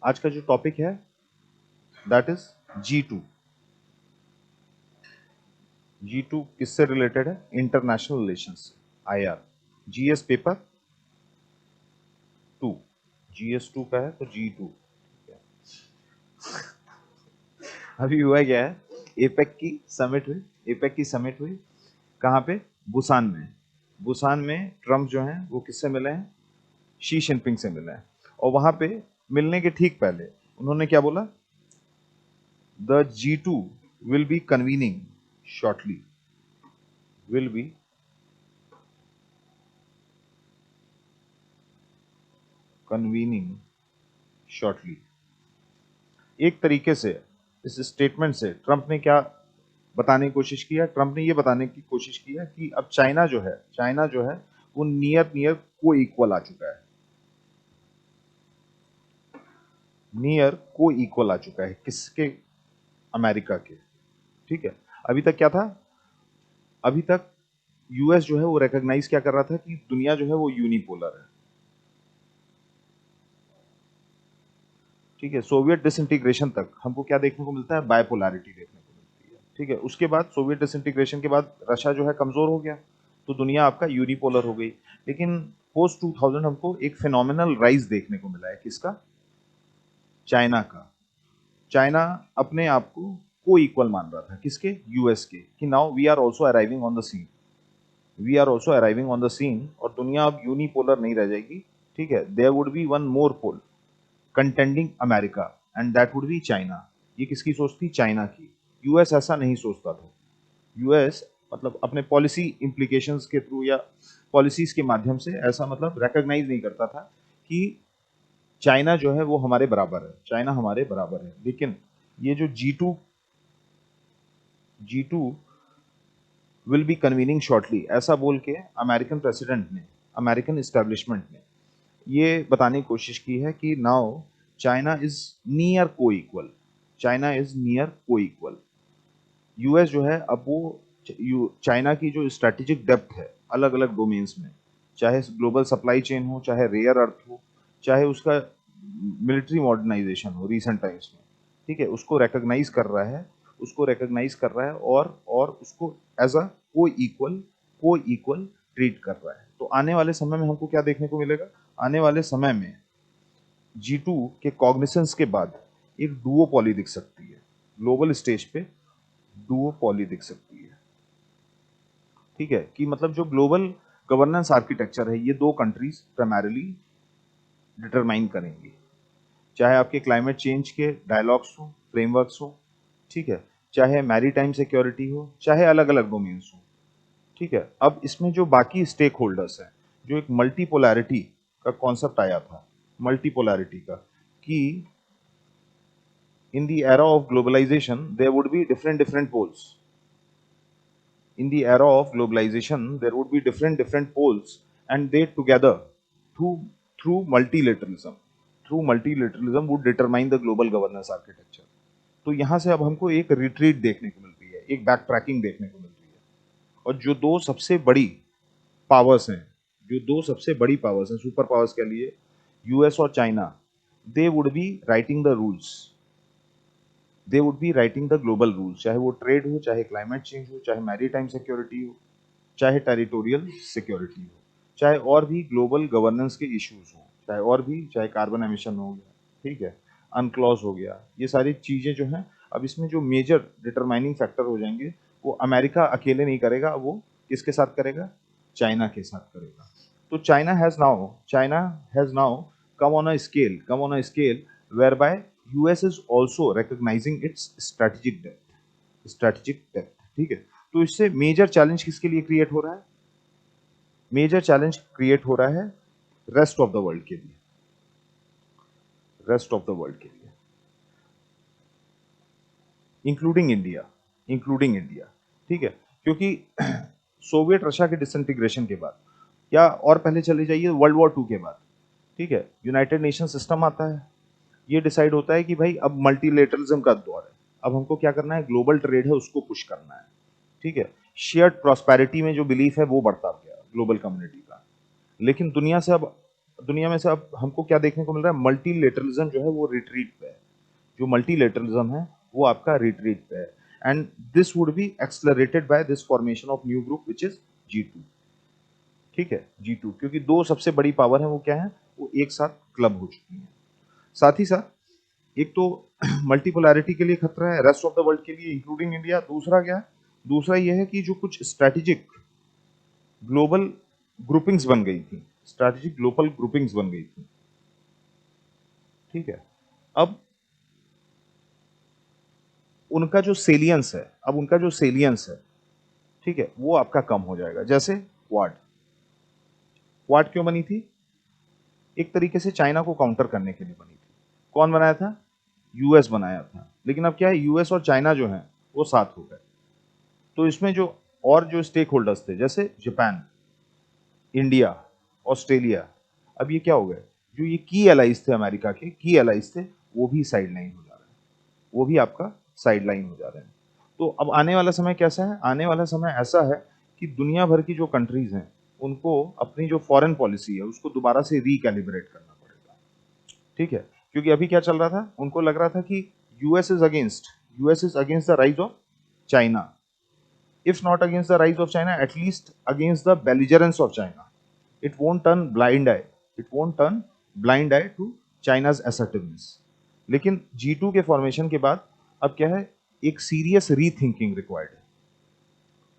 आज का जो टॉपिक है दैट इज G2। G2 किससे रिलेटेड है? इंटरनेशनल रिलेशंस से, IR। GS पेपर 2, GS2 का है तो G2। अभी हुआ क्या है, एपेक की समिट हुई कहाँ पे? बुसान में। बुसान में ट्रम्प जो हैं वो किससे मिले हैं? शी जिनपिंग से मिले हैं। और वहां पे मिलने के ठीक पहले उन्होंने क्या बोला? The G2 will be convening shortly, will be convening shortly. एक तरीके से इस स्टेटमेंट से ट्रंप ने क्या बताने की कोशिश किया? ट्रंप ने ये बताने की कोशिश की है कि अब चाइना जो है वो नियर नियर को इक्वल आ चुका है, नियर को इक्वल आ चुका है। किसके? अमेरिका के। ठीक है। अभी तक क्या था? अभी तक यूएस जो है वो रिकॉग्नाइज क्या कर रहा था कि दुनिया जो है वो यूनिपोलर है। ठीक है। सोवियत डिसइंटीग्रेशन तक हमको क्या देखने को मिलता है? बायपोलैरिटी देखने को मिलती है। ठीक है। उसके बाद सोवियत डिसइंटीग्रेशन के बाद रशिया जो है कमजोर हो गया, तो दुनिया आपका यूनिपोलर हो गई। लेकिन पोस्ट 2000 हमको एक फिनोमिनल राइज देखने को मिला है। किसका? चाइना का। चाइना अपने आप को इक्वल मान रहा था। किसके? यूएस के। कि now we are also arriving on the scene, we are also arriving on the scene. और दुनिया अब यूनिपोलर नहीं रह जाएगी। ठीक है। There would be one more pole contending America and that would be China. ये किसकी सोच थी? चाइना की। यूएस ऐसा नहीं सोचता था। यूएस मतलब अपने पॉलिसी इंप्लीकेशंस के थ्रू या पॉलिसीज के माध्यम से ऐसा मतलब रिकॉग्नाइज नहीं करता था कि चाइना जो है वो हमारे बराबर है, चाइना हमारे बराबर है। लेकिन ये जो G2 will be convening shortly ऐसा बोल के अमेरिकन प्रेसिडेंट ने, अमेरिकन एस्टेब्लिशमेंट ने ये बताने की कोशिश की है कि नाउ चाइना इज नियर को इक्वल, चाइना इज नियर को इक्वल। यूएस जो है अब वो चाइना की जो स्ट्रेटेजिक डेप्थ है अलग अलग डोमेन्स में, चाहे ग्लोबल सप्लाई चेन हो, चाहे रेयर अर्थ हो, चाहे उसका मिलिट्री मॉडर्नाइजेशन हो रिसेंट टाइम्स में। ठीक है। उसको रिकॉग्नाइज कर रहा है, उसको रिकॉग्नाइज कर रहा है और उसको एज अ को इक्वल ट्रीट कर रहा है। तो आने वाले समय में हमको क्या देखने को मिलेगा? आने वाले समय में G2 के कॉग्निसेंस के बाद एक डुओपॉली दिख सकती है ग्लोबल स्टेज पे, डुओपॉली दिख सकती है। ठीक है। कि मतलब जो ग्लोबल गवर्नेंस आर्किटेक्चर है ये दो कंट्रीज प्राइमरीली डिटरमाइन करेंगी, चाहे आपके क्लाइमेट चेंज के डायलॉग्स हो, फ्रेमवर्क्स हो। ठीक है। चाहे मैरीटाइम सिक्योरिटी हो, चाहे अलग अलग डोमेन्स हो। ठीक है। अब इसमें जो बाकी स्टेक होल्डर्स हैं, जो एक मल्टीपोलैरिटी का कॉन्सेप्ट आया था, मल्टीपोलैरिटी का, कि in the era of globalization there would be different poles, in the era of globalization there would be different poles, and they together through through multilateralism would determine the global governance architecture। तो यहां से अब हमको एक retreat देखने को मिल रही है, एक बैक ट्रैकिंग देखने को मिल रही है। और जो दो सबसे बड़ी पावर्स हैं, जो दो सबसे बड़ी पावर्स हैं, सुपर पावर्स के लिए, यूएस और China, they would be writing the rules, they would be writing the global rules. चाहे वो ट्रेड हो, चाहे क्लाइमेट चेंज हो, चाहे मैरीटाइम सिक्योरिटी हो, चाहे टेरिटोरियल सिक्योरिटी हो, चाहे और भी ग्लोबल गवर्नेंस के इश्यूज हो, चाहे और भी, चाहे कार्बन एमिशन हो गया, ठीक है, अनक्लॉज हो गया, ये सारी चीजें जो हैं अब इसमें जो मेजर डिटरमाइनिंग फैक्टर हो जाएंगे वो अमेरिका अकेले नहीं करेगा, वो किसके साथ करेगा? चाइना के साथ करेगा। तो China has now come on a scale whereby US is also recognizing its strategic depth। ठीक है। तो इससे मेजर चैलेंज किसके लिए क्रिएट हो रहा है? मेजर चैलेंज क्रिएट हो रहा है रेस्ट ऑफ द वर्ल्ड के लिए, रेस्ट ऑफ द वर्ल्ड के लिए, इंक्लूडिंग इंडिया, इंक्लूडिंग इंडिया। ठीक है। क्योंकि सोवियत रशिया के डिसइंटीग्रेशन के बाद, या और पहले चले जाइए वर्ल्ड वॉर 2 के बाद, ठीक है, यूनाइटेड नेशन सिस्टम आता है। ये डिसाइड होता है कि भाई अब मल्टीलेटरलिज्म का दौर है, अब हमको क्या करना है? ग्लोबल ट्रेड है उसको पुश करना है। ठीक है। शेयर्ड प्रॉस्पेरिटी में जो बिलीफ है वो बढ़ता गया ग्लोबल कम्युनिटी का। लेकिन दुनिया से अब दुनिया में से अब हमको क्या देखने को मिल रहा है, मल्टीलेटरलिज्म जो है वो रिट्रीट पे है। जो मल्टीलेटरलिज्म है वो आपका रिट्रीट पे है, and this would be accelerated by this formation of new group which is G2। ठीक है, G2, क्योंकि दो सबसे बड़ी पावर है वो क्या है, वो एक साथ क्लब हो चुकी है। साथ ही साथ एक तो मल्टीपोलैरिटी के लिए खतरा है रेस्ट ऑफ द वर्ल्ड के लिए इंक्लूडिंग इंडिया। दूसरा क्या है, दूसरा ये है कि जो कुछ स्ट्रैटेजिक ग्लोबल ग्रुपिंग्स बन गई थी, स्ट्रैटेजिक ग्लोबल ग्रुपिंग्स बन गई थी। ठीक है, अब उनका जो सेलियंस है, ठीक है, वो आपका कम हो जाएगा। जैसे क्वाड, क्वाड क्यों बनी थी, एक तरीके से चाइना को काउंटर करने के लिए बनी थी। कौन बनाया था, यूएस बनाया था। लेकिन अब क्या है, यूएस और चाइना जो है वो साथ हो गए, तो इसमें जो और जो स्टेक होल्डर्स थे जैसे जापान, इंडिया, ऑस्ट्रेलिया, अब ये क्या हो गए, जो ये की एलाइज थे अमेरिका के, की एलाइज थे, वो भी साइड लाइन हो जा रहे हैं, वो भी आपका साइड लाइन हो जा रहे हैं। तो अब आने वाला समय कैसा है, आने वाला समय ऐसा है कि दुनिया भर की जो कंट्रीज हैं उनको अपनी जो फॉरेन पॉलिसी है उसको दोबारा से रिकैलिब्रेट करना पड़ेगा। ठीक है, क्योंकि अभी क्या चल रहा था, उनको लग रहा था कि US is against the rise of China, if not against the rise of China, at least against the belligerence of China. It won't turn blind eye. It won't turn blind eye to China's assertiveness. लेकिन G2 के formation के बाद अब क्या है, एक serious rethinking required है।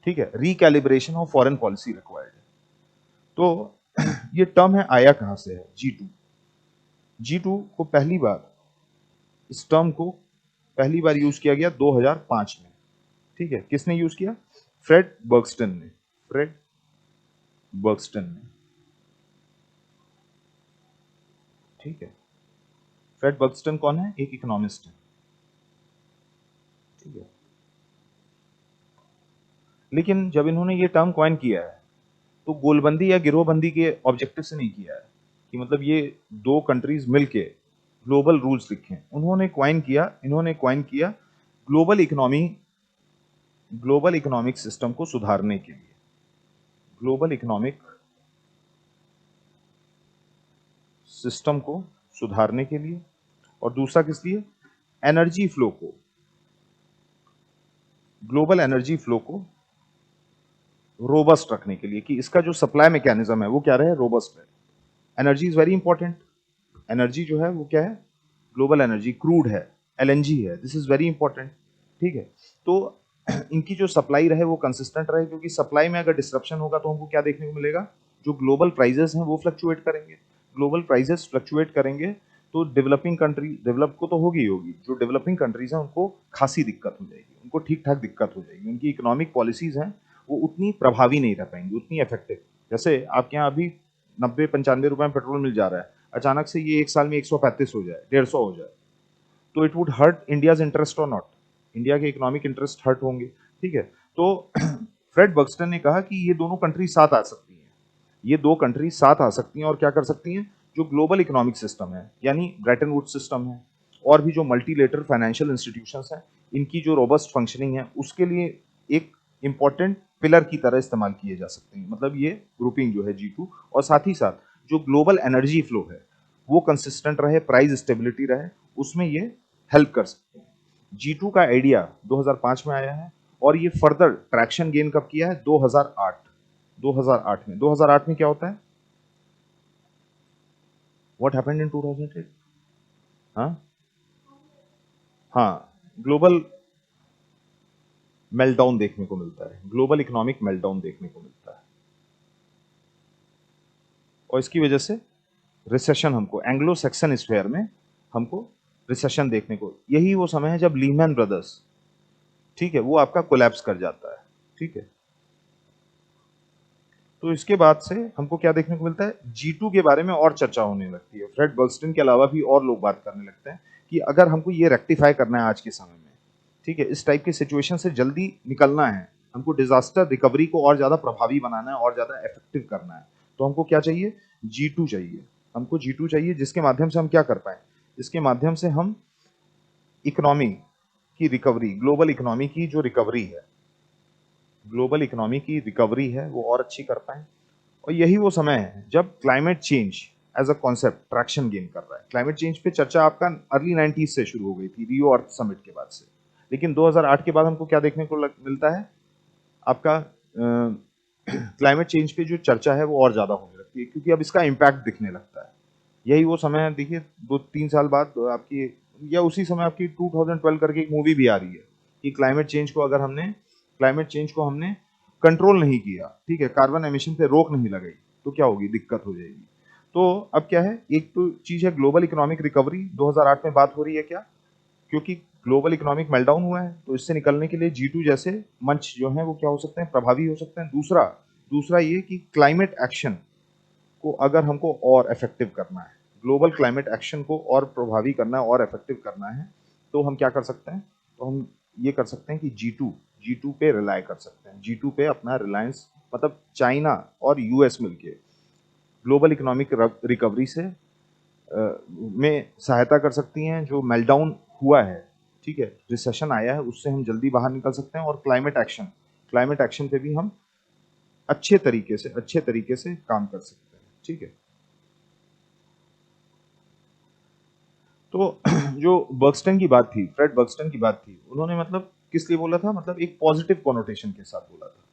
ठीक है, recalibration of foreign policy required है। तो ये टर्म है, आया कहां से है, G2। G2 को पहली बार, इस टर्म को पहली बार यूज किया गया 2005 में। ठीक है, किसने यूज किया, फ्रेड बर्गस्टन ने, फ्रेड बर्गस्टन ने। ठीक है, फ्रेड बर्गस्टन कौन है, एक इकोनॉमिस्ट है। ठीक है, लेकिन जब इन्होंने ये टर्म कॉइन किया है तो गोलबंदी या गिरोहबंदी के ऑब्जेक्टिव से नहीं किया है कि मतलब ये दो कंट्रीज मिलके ग्लोबल रूल्स लिखें। इन्होंने कॉइन किया ग्लोबल इकोनॉमिक सिस्टम को सुधारने के लिए, ग्लोबल इकोनॉमिक सिस्टम को सुधारने के लिए। और दूसरा किस लिए, एनर्जी फ्लो को, ग्लोबल एनर्जी फ्लो को रोबस्ट रखने के लिए, कि इसका जो सप्लाई मैकेनिज्म है वो क्या रहे, रोबस्ट है। Energy is very important. Energy जो है वो क्या है, ग्लोबल एनर्जी, क्रूड है, एलएनजी है, दिस इज वेरी इंपॉर्टेंट। ठीक है, तो इनकी जो सप्लाई रहे वो कंसिस्टेंट रहे, क्योंकि सप्लाई में अगर डिस्ट्रप्शन होगा तो हमको क्या देखने को मिलेगा, जो ग्लोबल प्राइजेस हैं वो फ्लक्चुएट करेंगे। ग्लोबल प्राइजेस फ्लक्चुएट करेंगे तो डेवलपिंग कंट्री, डेवलप को तो होगी ही होगी, जो डेवलपिंग कंट्रीज हैं उनको खासी दिक्कत हो जाएगी, उनको ठीक ठाक दिक्कत हो जाएगी, उनकी इकोनॉमिक पॉलिसीज हैं वो उतनी प्रभावी नहीं रह पाएंगी, उतनी इफेक्टिव। जैसे आपके यहाँ अभी 90-95 रुपए में पेट्रोल मिल जा रहा है, अचानक से ये एक साल में 135 हो जाए, 150 हो जाए, तो it would hurt India's interest और नॉट, इंडिया के इकोनॉमिक इंटरेस्ट हर्ट होंगे। ठीक है, तो फ्रेड बर्गस्टन ने कहा कि ये दोनों कंट्री साथ आ सकती हैं, ये दो कंट्री साथ आ सकती हैं और क्या कर सकती हैं, जो ग्लोबल इकोनॉमिक सिस्टम है यानी ब्रेटन वुड्स सिस्टम है और भी जो मल्टीलेटरल फाइनेंशियल इंस्टीट्यूशंस हैं, इनकी जो रोबस्ट फंक्शनिंग है उसके लिए एक इंपॉर्टेंट पिलर की तरह इस्तेमाल किए जा सकते हैं। मतलब ये ग्रुपिंग जो है G2, और साथ ही साथ जो ग्लोबल एनर्जी फ्लो है वो कंसिस्टेंट रहे, प्राइस स्टेबिलिटी रहे, उसमें ये हेल्प कर सकते हैं। G2 का आइडिया 2005 में आया है और ये फर्दर ट्रैक्शन गेन कब किया है, 2008 में। 2008 में क्या होता है, व्हाट हैपेंड इन 2008? हाँ हाँ, ग्लोबल मेल्टडाउन देखने को मिलता है, ग्लोबल इकोनॉमिक मेल्टडाउन देखने को मिलता है, और इसकी वजह से रिसेशन, हमको एंग्लो सैक्सन स्फीयर में हमको रिसेशन देखने को, यही वो समय है जब लीमैन ब्रदर्स, ठीक है, वो आपका कोलैप्स कर जाता है। ठीक है, तो इसके बाद से हमको क्या देखने को मिलता है, G2 के बारे में और चर्चा होने लगती है, फ्रेड बर्गस्टन के अलावा भी और लोग बात करने लगते हैं कि अगर हमको ये रेक्टिफाई करना है आज के समय में, ठीक है, इस टाइप की सिचुएशन से जल्दी निकलना है, हमको डिजास्टर रिकवरी को और ज्यादा प्रभावी बनाना है और ज्यादा इफेक्टिव करना है, तो हमको क्या चाहिए, G2 चाहिए। हमको G2 चाहिए जिसके माध्यम से हम क्या कर पाए, इसके माध्यम से हम इकोनॉमी की रिकवरी, ग्लोबल इकोनॉमी की जो रिकवरी है, ग्लोबल इकोनॉमी की रिकवरी है वो और अच्छी कर पाए। और यही वो समय है जब climate change as a concept traction gain कर रहा है। क्लाइमेट चेंज पे चर्चा आपका अर्ली 90s से शुरू हो गई थी, रियो अर्थ समिट के बाद से, लेकिन 2008 के बाद हमको क्या देखने को मिलता है, आपका क्लाइमेट चेंज पे जो चर्चा है वो और ज्यादा होने लगती है, क्योंकि अब इसका इम्पैक्ट दिखने लगता है। यही वो समय है, देखिए 2-3 साल बाद आपकी, या उसी समय आपकी 2012 करके एक मूवी भी आ रही है कि क्लाइमेट चेंज को हमने कंट्रोल नहीं किया, ठीक है, कार्बन एमिशन पे रोक नहीं लगाई, तो क्या होगी, दिक्कत हो जाएगी। तो अब क्या है, एक तो चीज है ग्लोबल इकोनॉमिक रिकवरी, 2008 में बात हो रही है क्या, क्योंकि ग्लोबल इकोनॉमिक मेल्टडाउन हुआ है, तो इससे निकलने के लिए G2 जैसे मंच जो है वो क्या हो सकते हैं, प्रभावी हो सकते हैं। दूसरा दूसरा ये कि क्लाइमेट एक्शन को अगर हमको और इफेक्टिव करना है, ग्लोबल क्लाइमेट एक्शन को और प्रभावी करना है और इफेक्टिव करना है, तो हम क्या कर सकते हैं, तो हम ये कर सकते हैं कि G2 पे रिलाय कर सकते हैं। G2 पे अपना रिलायंस, मतलब चाइना और यूएस मिलके ग्लोबल इकोनॉमिक रिकवरी से में सहायता कर सकती हैं। जो मेल्टडाउन हुआ है, ठीक है, रिसेशन आया है, उससे हम जल्दी बाहर निकल सकते हैं, और क्लाइमेट एक्शन पे भी हम अच्छे तरीके से काम कर सकते हैं, ठीक है। तो जो बर्गस्टन की बात थी, फ्रेड बर्गस्टन की बात थी, उन्होंने मतलब किस लिए बोला था, मतलब एक पॉजिटिव कॉनोटेशन के साथ बोला था,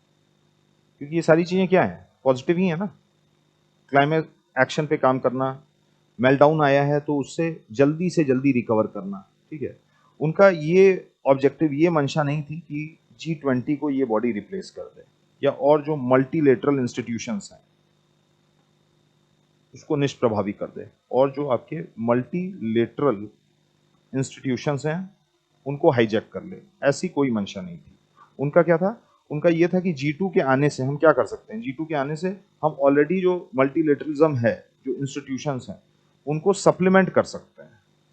क्योंकि ये सारी चीजें क्या है, पॉजिटिव ही है ना। क्लाइमेट एक्शन पे काम करना, मेल्टडाउन आया है तो उससे जल्दी से जल्दी रिकवर करना, ठीक है। उनका ये ऑब्जेक्टिव, ये मंशा नहीं थी कि G20 को ये बॉडी रिप्लेस कर दे, या और जो मल्टीलेटरल इंस्टीट्यूशंस हैं उसको निष्प्रभावी कर दे, और जो आपके मल्टीलेटरल इंस्टीट्यूशंस हैं उनको हाईजैक कर ले, ऐसी कोई मंशा नहीं थी। उनका क्या था, उनका ये था कि G2 के आने से हम क्या कर सकते हैं, G2 के आने से हम ऑलरेडी जो मल्टीलेटरलिज्म है, जो इंस्टीट्यूशंस हैं, उनको सप्लीमेंट कर सकते हैं,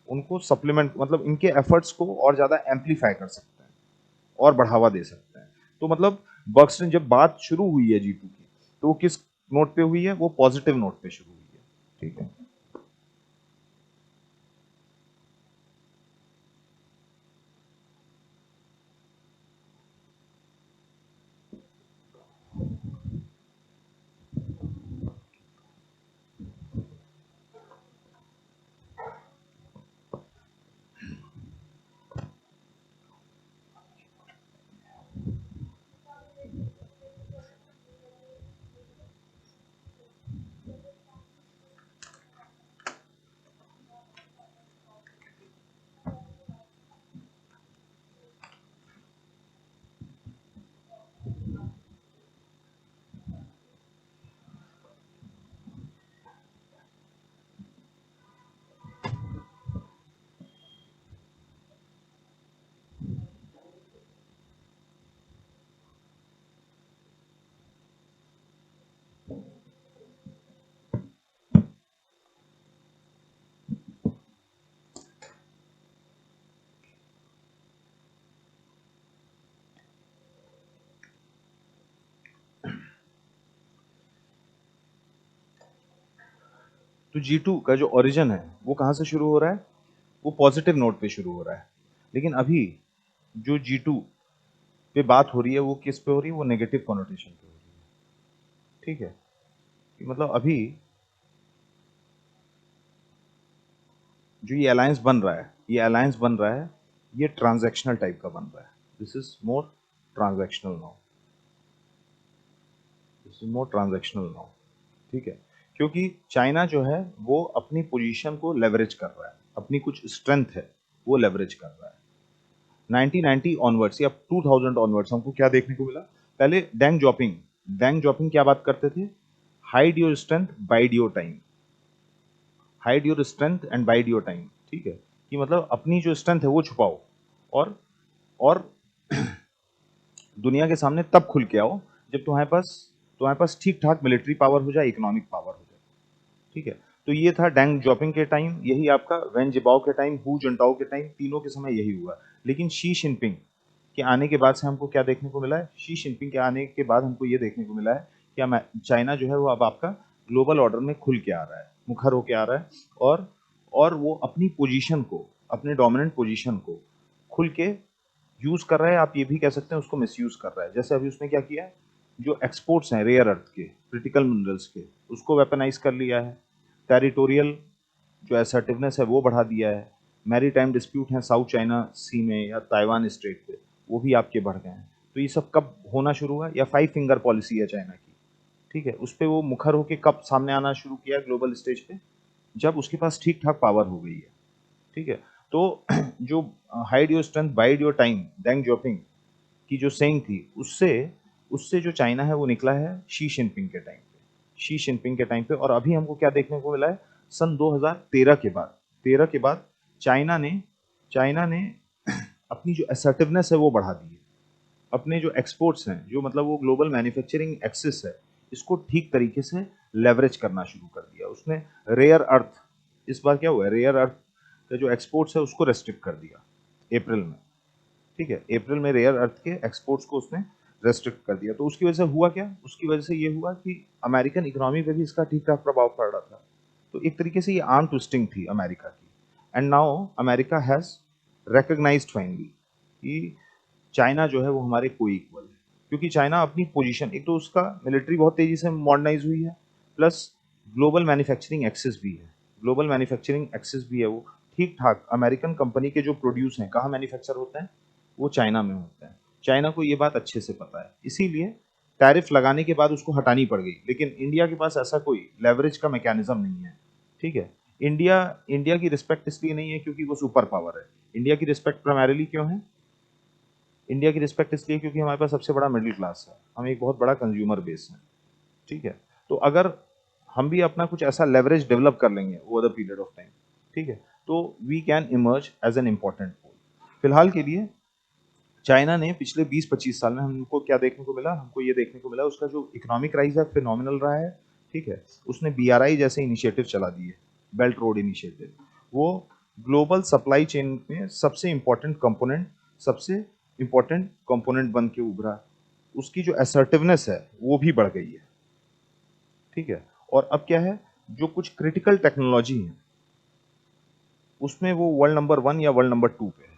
उनको सप्लीमेंट मतलब इनके एफर्ट्स को और ज्यादा एम्पलीफाई कर सकते हैं और बढ़ावा दे सकते हैं। तो मतलब बर्गस्टन जब बात शुरू हुई है G2 की, तो वो किस नोट पे हुई है, वो पॉजिटिव नोट पे शुरू हुई है, ठीक है। तो G2 का जो ओरिजिन है वो कहाँ से शुरू हो रहा है, वो पॉजिटिव नोट पे शुरू हो रहा है। लेकिन अभी जो G2 पे बात हो रही है वो किस पे हो रही है, वो नेगेटिव कॉनोटेशन पे हो रही है, ठीक है। कि मतलब अभी जो ये अलायंस बन रहा है, ये ट्रांजैक्शनल टाइप का बन रहा है। This is more transactional now, ठीक है। क्योंकि चाइना जो है वो अपनी पोजीशन को लेवरेज कर रहा है, अपनी कुछ स्ट्रेंथ है वो लेवरेज कर रहा है। 1990 ऑनवर्ड्स या 2000 ऑनवर्ड्स हमको क्या देखने को मिला, पहले डेंग जॉपिंग क्या बात करते थे, hide your strength bide your time, hide your strength and wide your time, ठीक है। कि मतलब अपनी जो स्ट्रेंथ है वो छुपाओ, और और दुनिया के सामने तब खुल के आओ जब तुम्हारे पास ठीक ठाक मिलिट्री पावर हो जाए, इकोनॉमिक पावर हो जाए, ठीक है। तो ये था डेंग जॉपिंग के टाइम, यही आपका वेन जिबाओ के टाइम, हु जंटाओ के टाइम, तीनों के समय यही हुआ। लेकिन शी जिनपिंग के आने के बाद से हमको क्या देखने को मिला है, शी जिनपिंग के आने के बाद हमको ये देखने को मिला है कि चाइना जो है वो अब आपका ग्लोबल ऑर्डर में खुल के आ रहा है, मुखर होके आ रहा है, और वो अपनी पोजीशन को, अपने डोमिनेंट पोजीशन को खुल के यूज कर रहा है। आप ये भी कह सकते हैं उसको मिसयूज कर रहा है। जैसे अभी उसने क्या किया है, जो एक्सपोर्ट्स हैं रेयर अर्थ के, क्रिटिकल मिनरल्स के, उसको वेपनाइज कर लिया है। टेरिटोरियल जो असर्टिवनेस है वो बढ़ा दिया है, मैरीटाइम डिस्प्यूट हैं साउथ चाइना सी में या ताइवान स्ट्रेट पे, वो भी आपके बढ़ गए हैं। तो ये सब कब होना शुरू हुआ? या 5 फिंगर पॉलिसी है चाइना की, ठीक है, उस पर वो मुखर होकर कब सामने आना शुरू किया ग्लोबल स्टेज पे? जब उसके पास ठीक ठाक पावर हो गई है, ठीक है। तो जो hide your strength bide your time, Deng Xiaoping की जो सेइंग थी, उससे उससे जो चाइना है वो निकला है शी जिनपिंग के टाइम पे, शी जिनपिंग के टाइम पे। और अभी हमको क्या देखने को मिला है, सन 2013 के बाद, 13 के बाद चाइना ने अपनी जो असर्टिवनेस है वो बढ़ा दी है। अपने जो एक्सपोर्ट्स हैं, जो मतलब वो ग्लोबल मैन्युफैक्चरिंग एक्सेस है, इसको ठीक तरीके से लेवरेज करना शुरू कर दिया उसने। रेयर अर्थ, इस बार क्या हुआ है, रेयर अर्थ का जो एक्सपोर्ट्स है उसको रेस्ट्रिक्ट कर दिया अप्रैल में, ठीक है। अप्रैल में रेयर अर्थ के एक्सपोर्ट्स को उसने रेस्ट्रिक्ट कर दिया। तो उसकी वजह से हुआ क्या? उसकी वजह से ये हुआ कि अमेरिकन इकोनॉमी पे भी इसका ठीक ठाक प्रभाव पड़ रहा था। तो एक तरीके से ये आर्म ट्विस्टिंग थी अमेरिका की। And now America has recognised finally कि चाइना जो है वो हमारे को इक्वल है, क्योंकि चाइना अपनी पोजीशन, एक तो उसका मिलिट्री बहुत तेजी से मॉडर्नाइज हुई है, प्लस ग्लोबल मैन्युफैक्चरिंग एक्सेस भी है, ग्लोबल मैन्युफैक्चरिंग एक्सेस भी है। वो ठीक ठाक अमेरिकन कंपनी के जो प्रोड्यूस हैं कहाँ मैन्युफैक्चर होते हैं, वो चाइना में होते हैं। चाइना को ये बात अच्छे से पता है, इसीलिए टैरिफ लगाने के बाद उसको हटानी पड़ गई। लेकिन इंडिया के पास ऐसा कोई लेवरेज का मैकेनिज्म नहीं है, ठीक है। इंडिया इंडिया की रिस्पेक्ट इसलिए नहीं है क्योंकि वो सुपर पावर है। इंडिया की रिस्पेक्ट प्राइमरीली क्यों है? इंडिया की रिस्पेक्ट इसलिए क्योंकि हमारे पास सबसे बड़ा मिडिल क्लास है, हम एक बहुत बड़ा कंज्यूमर बेस है, ठीक है। तो अगर हम भी अपना कुछ ऐसा लेवरेज डेवलप कर लेंगे over the period of time, ठीक है, तो we can emerge as an important pole. फिलहाल के लिए चाइना ने पिछले 20-25 साल में हमको क्या देखने को मिला? हमको ये देखने को मिला उसका जो इकोनॉमिक राइज है फिनोमिनल रहा है, ठीक है। उसने बीआरआई जैसे इनिशिएटिव चला दिए, बेल्ट रोड इनिशिएटिव, वो ग्लोबल सप्लाई चेन में सबसे इंपॉर्टेंट कंपोनेंट बन के उभरा। उसकी जो असर्टिवनेस है वो भी बढ़ गई है, ठीक है। और अब क्या है, जो कुछ क्रिटिकल टेक्नोलॉजी है उसमें वो वर्ल्ड नंबर 1 या वर्ल्ड नंबर 2 पे है,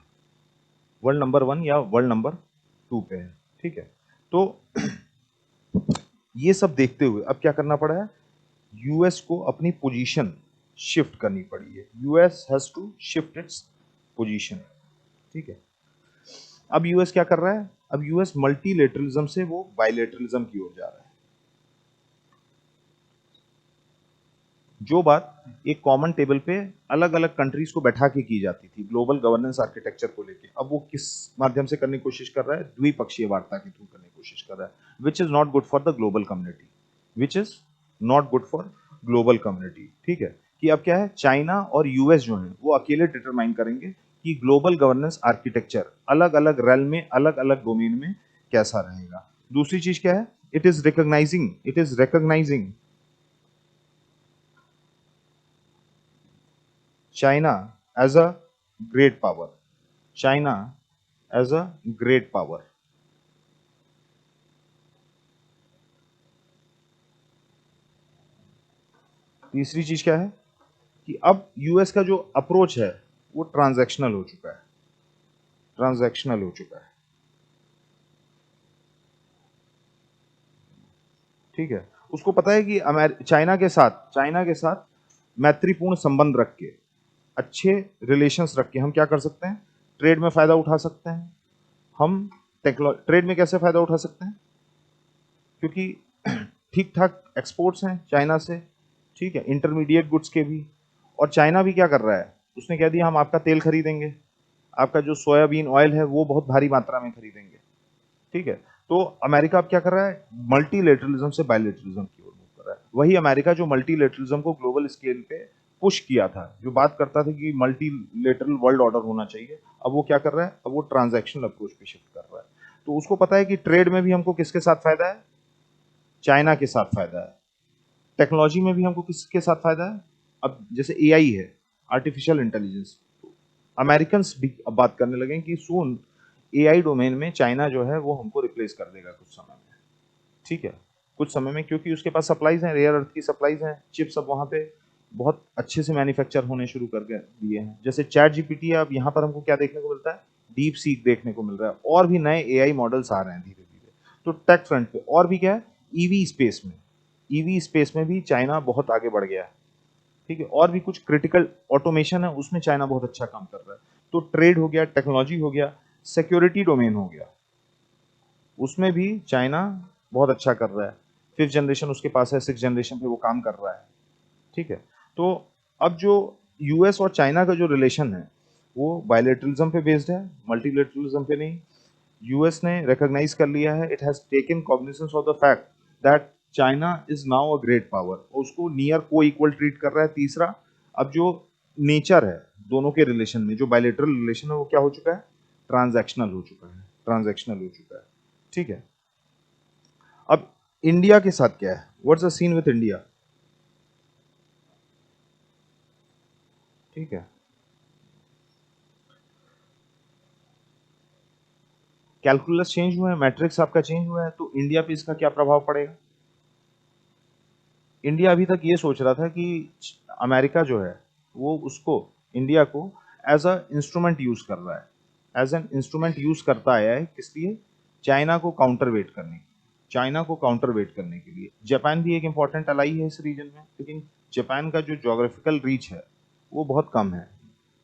वर्ल्ड नंबर 1 या वर्ल्ड नंबर 2 पे है, ठीक है। तो ये सब देखते हुए अब क्या करना पड़ा है, यूएस को अपनी पोजीशन शिफ्ट करनी पड़ी है। US has to shift its position, ठीक है। अब यूएस क्या कर रहा है? अब यूएस मल्टीलेटरलिज्म से वो बाइलेटरलिज्म की ओर जा रहा है। जो बात एक कॉमन टेबल पे अलग अलग कंट्रीज को बैठा के की जाती थी ग्लोबल गवर्नेंस आर्किटेक्चर को लेके, अब वो किस माध्यम से करने की कोशिश कर रहा है? द्विपक्षीय वार्ता के थ्रू करने की कोशिश कर रहा है, which is not good for the global community, which is not good for global community, ठीक है। कि अब क्या है, चाइना और यूएस जो है वो अकेले डिटरमाइन करेंगे कि ग्लोबल गवर्नेंस आर्किटेक्चर अलग अलग रेल में, अलग अलग डोमेन में कैसा रहेगा। दूसरी चीज क्या है, it is recognising China as a great power. China as a great power. तीसरी चीज क्या है कि अब यूएस का जो अप्रोच है वो ट्रांजैक्शनल हो चुका है, ट्रांजैक्शनल हो चुका है, ठीक है। उसको पता है कि चाइना के साथ मैत्रीपूर्ण संबंध रख के, अच्छे रिलेशंस रख के हम क्या कर सकते हैं, ट्रेड में फायदा उठा सकते हैं। हम ट्रेड में कैसे फायदा उठा सकते हैं? क्योंकि ठीक ठाक एक्सपोर्ट्स हैं चाइना से, ठीक है, इंटरमीडिएट गुड्स के भी। और चाइना भी क्या कर रहा है, उसने कह दिया हम आपका तेल खरीदेंगे, आपका जो सोयाबीन ऑयल है वो बहुत भारी मात्रा में खरीदेंगे, ठीक है। तो अमेरिका अब क्या कर रहा है, मल्टीलेटरलिज्म से बायलेटरलिज्म की ओर मूव कर रहा है। वही अमेरिका जो मल्टीलेटरलिज्म को ग्लोबल स्केल पे पुश किया था, जो बात करता था कि मल्टीलेटरल वर्ल्ड ऑर्डर होना चाहिए, अब वो क्या कर रहा है, अब वो ट्रांजैक्शनल अप्रोच पे शिफ्ट कर रहा है। तो उसको पता है कि ट्रेड में भी हमको किसके साथ फायदा है, चाइना के साथ फायदा है। टेक्नोलॉजी में भी हमको किसके साथ फायदा है, अब जैसे एआई है, आर्टिफिशियल इंटेलिजेंस, अमेरिकन भी अब बात करने लगे कि सून एआई डोमेन में चाइना जो है वो हमको रिप्लेस कर देगा कुछ समय में, ठीक है, कुछ समय में, क्योंकि उसके पास सप्लाईज हैं, रेयर अर्थ की सप्लाईज हैं, चिप्स अब वहाँ पे बहुत अच्छे से मैन्युफैक्चर होने शुरू कर दिए हैं। जैसे चैट जीपीटी, अब यहाँ पर हमको क्या देखने को मिलता है, डीप सीक देखने को मिल रहा है, और भी नए एआई मॉडल्स आ रहे हैं धीरे धीरे। तो टेक फ्रंट पे और भी क्या है, ईवी स्पेस में भी चाइना बहुत आगे बढ़ गया है, ठीक है, और भी कुछ क्रिटिकल ऑटोमेशन है उसमें चाइना बहुत अच्छा काम कर रहा है। तो ट्रेड हो गया, टेक्नोलॉजी हो गया, सिक्योरिटी डोमेन हो गया, उसमें भी चाइना बहुत अच्छा कर रहा है। 5th जनरेशन उसके पास है, 6th जनरेशन पे वो काम कर रहा है। ठीक है, तो अब जो यूएस और चाइना का जो रिलेशन है वो बायलैटरलिज्म पे बेस्ड है, मल्टीलैटरलिज्म पे नहीं। यूएस ने रिकॉग्नाइज कर लिया है, it has taken cognizance of the fact that China is now a great power, और उसको नियर को इक्वल ट्रीट कर रहा है। तीसरा, अब जो नेचर है दोनों के रिलेशन में, जो बायलैटरल रिलेशन है वो क्या हो चुका है, ट्रांजैक्शनल हो चुका है, ट्रांजैक्शनल हो चुका है। ठीक है, अब इंडिया के साथ क्या है, what's the scene with India. ठीक है, कैलकुलस चेंज हुआ है, मैट्रिक्स आपका चेंज हुआ है, तो इंडिया पे इसका क्या प्रभाव पड़ेगा। इंडिया अभी तक ये सोच रहा था कि अमेरिका जो है वो उसको, इंडिया को एज अ इंस्ट्रूमेंट यूज कर रहा है, एज एन इंस्ट्रूमेंट यूज करता आया है, किस लिए, चाइना को काउंटर वेट करने के, चाइना को काउंटर वेट करने के लिए। जापान भी एक इंपॉर्टेंट अलाई है इस रीजन में, लेकिन जापान का जो जोग्राफिकल रीच है वो बहुत कम है,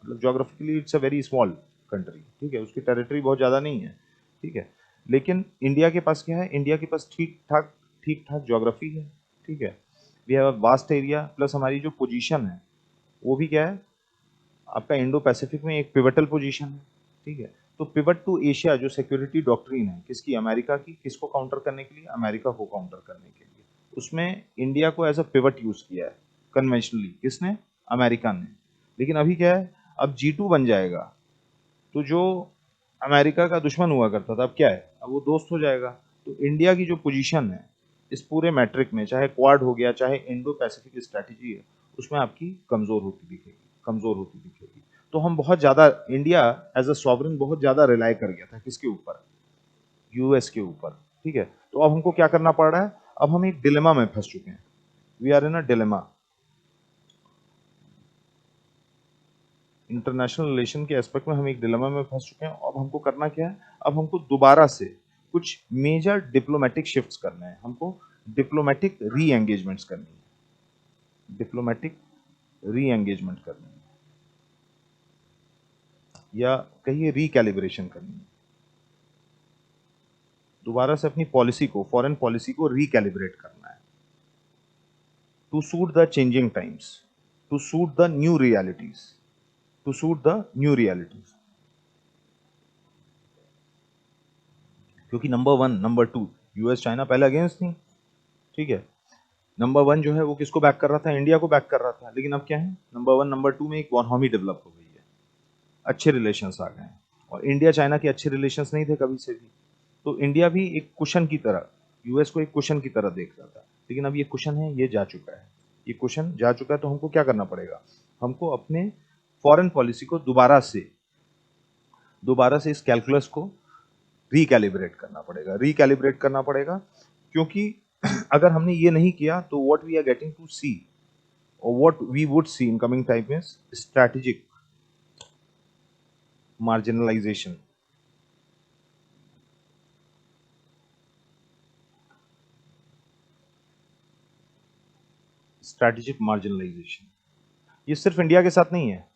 मतलब geographically it's a very small country. ठीक है, उसकी टेरिटरी बहुत ज़्यादा नहीं है। ठीक है, लेकिन इंडिया के पास क्या है, इंडिया के पास ठीक ठाक जोग्राफी है। ठीक है, we have a vast area, plus हमारी जो पोजीशन है वो भी क्या है, आपका इंडो पैसिफिक में एक पिवटल पोजीशन है। ठीक है, तो पिवट टू एशिया जो सिक्योरिटी डॉक्ट्रिन है किसकी, अमेरिका की, किसको काउंटर करने के लिए, अमेरिका को काउंटर करने के लिए, उसमें इंडिया को एज अ पिवट यूज किया है कन्वेंशनली, किसने, अमेरिका ने। लेकिन अभी क्या है, अब G2 बन जाएगा, तो जो अमेरिका का दुश्मन हुआ करता था अब क्या है, अब वो दोस्त हो जाएगा। तो इंडिया की जो पोजीशन है इस पूरे मैट्रिक में, चाहे क्वाड हो गया, चाहे इंडो पैसिफिक स्ट्रैटेजी है, उसमें आपकी कमजोर होती दिखेगी, कमजोर होती दिखेगी। तो हम बहुत ज्यादा, इंडिया एज अ सॉवरेन बहुत ज्यादा रिलाई कर गया था किसके ऊपर, यूएस के ऊपर। ठीक है, तो अब हमको क्या करना पड़ रहा है, अब हम एक डिलेमा में फंस चुके हैं, we are in a dilemma. International relation के एस्पेक्ट में हम एक डिलेमा में फंस चुके हैं। अब हमको करना क्या है, अब हमको दोबारा से कुछ मेजर डिप्लोमेटिक शिफ्ट्स करने हैं, हमको डिप्लोमेटिक री एंगेजमेंट्स करनी है, डिप्लोमेटिक री एंगेजमेंट करनी है, या कहिए रिकैलिब्रेशन करनी है, दोबारा से अपनी पॉलिसी को, फॉरेन पॉलिसी को रिकैलिब्रेट करना है, to suit the changing times, to suit the new realities, to suit the new realities. क्योंकि number one, number two, US China पहले अगेंस्ट थी। ठीक है, नंबर वन जो है वो किसको बैक कर रहा था, इंडिया को बैक कर रहा था। लेकिन अब क्या है, नंबर वन नंबर टू में एक वॉनहॉमी डेवलप हो गई है, अच्छे रिलेशंस आ गए हैं, और इंडिया चाइना के अच्छे रिलेशंस नहीं थे कभी से भी। तो इंडिया भी एक कुशन की तरह, यूएस को एक कुशन की तरह देख रहा था, लेकिन अब ये कुशन है, ये जा चुका है, ये कुशन जा चुका है। तो हमको क्या करना पड़ेगा, हमको अपने फॉरेन पॉलिसी को दोबारा से इस कैलकुलस को रिकैलिब्रेट करना पड़ेगा, रिकैलिब्रेट करना पड़ेगा। क्योंकि अगर हमने ये नहीं किया तो what we are getting to see, or what we would see in coming time is strategic marginalization, strategic marginalisation. ये सिर्फ इंडिया के साथ नहीं है,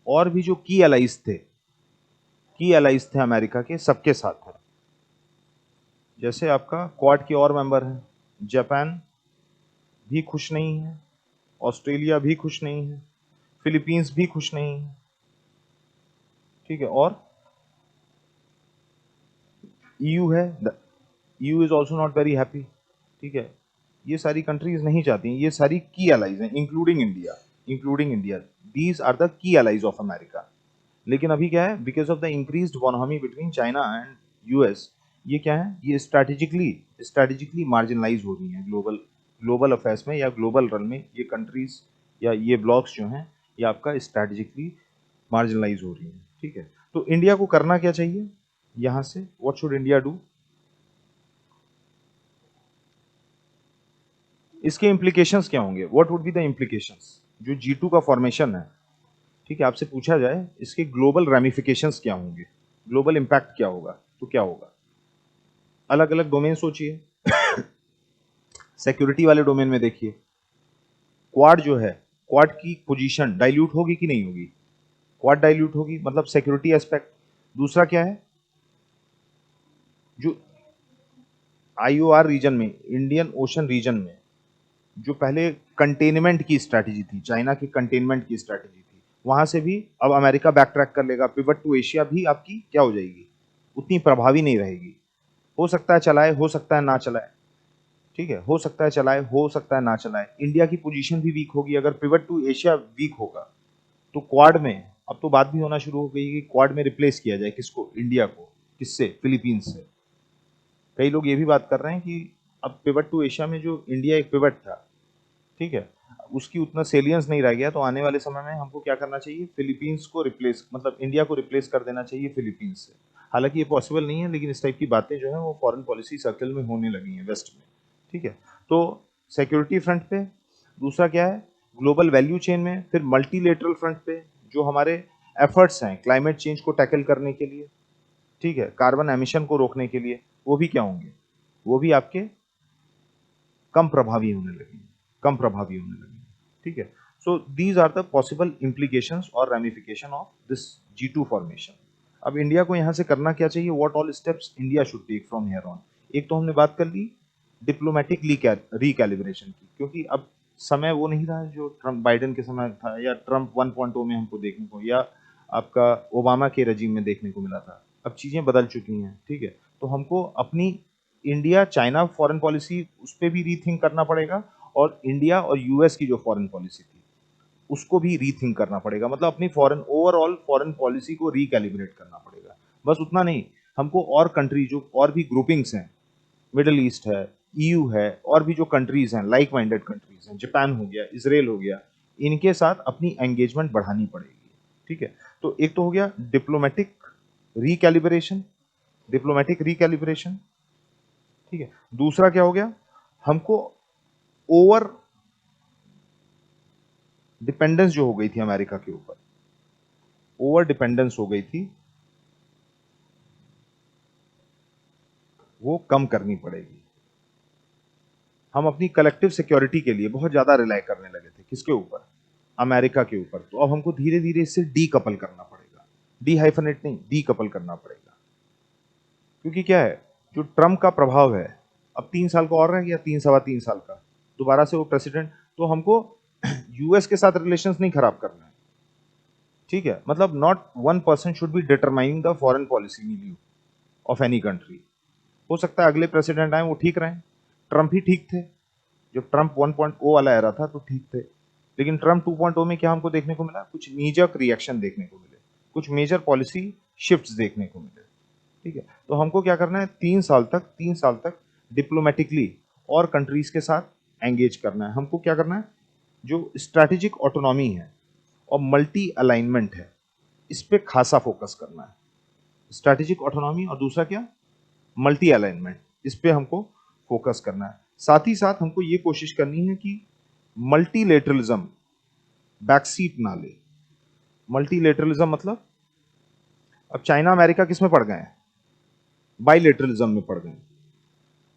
और भी जो की एलाइज थे अमेरिका के, सबके साथ है। जैसे आपका क्वाड के और मेंबर हैं, जापान भी खुश नहीं है, ऑस्ट्रेलिया भी खुश नहीं है, फिलीपींस भी खुश नहीं है। ठीक है, और ईयू है, EU is also not very happy. ठीक है, ये सारी कंट्रीज नहीं चाहती, ये सारी की एलाइज हैं, including India, these are the key allies of America. लेकिन अभी क्या है, because of the increased economy between China and US, ये क्या है, ये स्ट्रैटेजिकली मार्जिनलाइज हो रही हैं ग्लोबल ग्लोबल अफेयर्स में, या ग्लोबल रन में ये कंट्रीज या ये ब्लॉक्स जो हैं, ये आपका स्ट्रैटेजिकली मार्जिनलाइज हो रही हैं। ठीक है, तो इंडिया को करना क्या चाहिए, यहां से व्हाट शुड इंडिया डू, इसके इम्प्लीकेशंस क्या होंगे, what would be the implications, जो G2 का फॉर्मेशन है। ठीक है, आपसे पूछा जाए इसके ग्लोबल रेमिफिकेशंस क्या होंगे, ग्लोबल इंपैक्ट क्या होगा, तो क्या होगा, अलग अलग डोमेन सोचिए। सिक्योरिटी वाले डोमेन में देखिए, क्वाड जो है, क्वाड की पोजीशन डाइल्यूट होगी कि नहीं होगी? क्वाड डाइल्यूट होगी, मतलब सिक्योरिटी एस्पेक्ट। दूसरा क्या है, जो आईओआर रीजन में, इंडियन ओशन रीजन में जो पहले कंटेनमेंट की स्ट्रैटेजी थी, चाइना की कंटेनमेंट की स्ट्रैटेजी थी, वहां से भी अब अमेरिका बैक ट्रैक कर लेगा। पिवट टू एशिया भी आपकी क्या हो जाएगी, उतनी प्रभावी नहीं रहेगी। हो सकता है चलाए, हो सकता है ना चलाए, ठीक है, हो सकता है चलाए, हो सकता है ना चलाए। इंडिया की पोजीशन भी वीक होगी अगर पिवट टू एशिया वीक होगा। तो क्वाड में अब तो बात भी होना शुरू हो गई कि क्वाड में रिप्लेस किया जाए किसको, इंडिया को, किससे, फिलीपींस से। कई लोग ये भी बात कर रहे हैं कि अब पिवट टू एशिया में जो इंडिया एक पिवट था, ठीक है, उसकी उतना सेलियंस नहीं रह गया, तो आने वाले समय में हमको क्या करना चाहिए, फिलीपींस को रिप्लेस, मतलब इंडिया को रिप्लेस कर देना चाहिए फिलीपींस से। हालांकि ये पॉसिबल नहीं है, लेकिन इस टाइप की बातें जो है वो फॉरेन पॉलिसी सर्कल में होने लगी हैं वेस्ट में, ठीक है। तो सिक्योरिटी फ्रंट पे, दूसरा क्या है, ग्लोबल वैल्यू चेन में, फिर मल्टीलेटरल फ्रंट पे जो हमारे एफर्ट्स हैं क्लाइमेट चेंज को टैकल करने के लिए, ठीक है, कार्बन एमिशन को रोकने के लिए, वो भी क्या होंगे, वो भी आपके कम प्रभावी होने लगेंगे, कम प्रभावी होने लगेंगे, ठीक है। So these are the possible implications और ramification of this G2 formation. अब इंडिया को यहां से करना क्या चाहिए, what all steps India should take from here on. एक तो हमने बात कर ली डिप्लोमेटिक रिकैलिब्रेशन की, क्योंकि अब समय वो नहीं रहा जो ट्रम्प बाइडेन के समय था, या ट्रम्प 1.0 में हमको देखने को, या आपका ओबामा के रजीम में देखने को मिला था। अब चीजें बदल चुकी हैं, ठीक है। तो हमको अपनी इंडिया चाइना फॉरेन पॉलिसी उस पर भी रीथिंक करना पड़ेगा, और इंडिया और यूएस की जो फॉरेन पॉलिसी थी उसको भी रीथिंक करना पड़ेगा। मतलब अपनी फॉरेन, ओवरऑल फॉरेन पॉलिसी को रिकैलिब्रेट करना पड़ेगा। बस उतना नहीं, हमको और कंट्री, जो और भी ग्रुपिंग्स हैं, मिडल ईस्ट है, ईयू है, और भी जो कंट्रीज हैं लाइक माइंडेड कंट्रीज हैं, जापान हो गया, इसराइल हो गया, इनके साथ अपनी एंगेजमेंट बढ़ानी पड़ेगी, ठीक है। तो एक तो हो गया डिप्लोमेटिक रिकैलिब्रेशन, डिप्लोमेटिक रिकैलिब्रेशन, ठीक है। दूसरा क्या हो गया, हमको ओवर डिपेंडेंस जो हो गई थी अमेरिका के ऊपर, ओवर डिपेंडेंस हो गई थी, वो कम करनी पड़ेगी। हम अपनी कलेक्टिव सिक्योरिटी के लिए बहुत ज्यादा रिलाय करने लगे थे, किसके ऊपर, अमेरिका के ऊपर। तो अब हमको धीरे धीरे इससे डीकपल करना पड़ेगा, डी हाइफनेट नहीं, डीकपल करना पड़ेगा। क्योंकि क्या है, जो ट्रम्प का प्रभाव है, अब 3 साल का और रह गया, 3 सवा 3 साल का, दोबारा से वो प्रेसिडेंट, तो हमको यूएस के साथ रिलेशंस नहीं खराब करना है, ठीक है। मतलब not one person should be determining the foreign policy view of any country. हो सकता है अगले प्रेसिडेंट आए वो ठीक रहे, ट्रम्प ही ठीक थे, जब ट्रम्प 1.0 वाला एरा था तो ठीक थे, लेकिन ट्रम्प 2.0 में क्या हमको देखने को मिला, कुछ नीजक रिएक्शन देखने को मिले, कुछ मेजर पॉलिसी शिफ्ट्स देखने को मिले, ठीक है। तो हमको क्या करना है, 3 साल तक डिप्लोमेटिकली और कंट्रीज के साथ एंगेज करना है। हमको क्या करना है, जो स्ट्रैटेजिक ऑटोनॉमी है और मल्टी अलाइनमेंट है, इस पे खासा फोकस करना है। स्ट्रैटेजिक ऑटोनॉमी और दूसरा क्या, मल्टी अलाइनमेंट, इस पे हमको फोकस करना है। साथ ही साथ हमको ये कोशिश करनी है कि मल्टीलेटरलिज्म बैकसीट ना ले। मल्टीलेटरलिज्म मतलब, अब चाइना अमेरिका किस में पड़ गए हैं, बाइलेटरलिज्म में पड़ गए।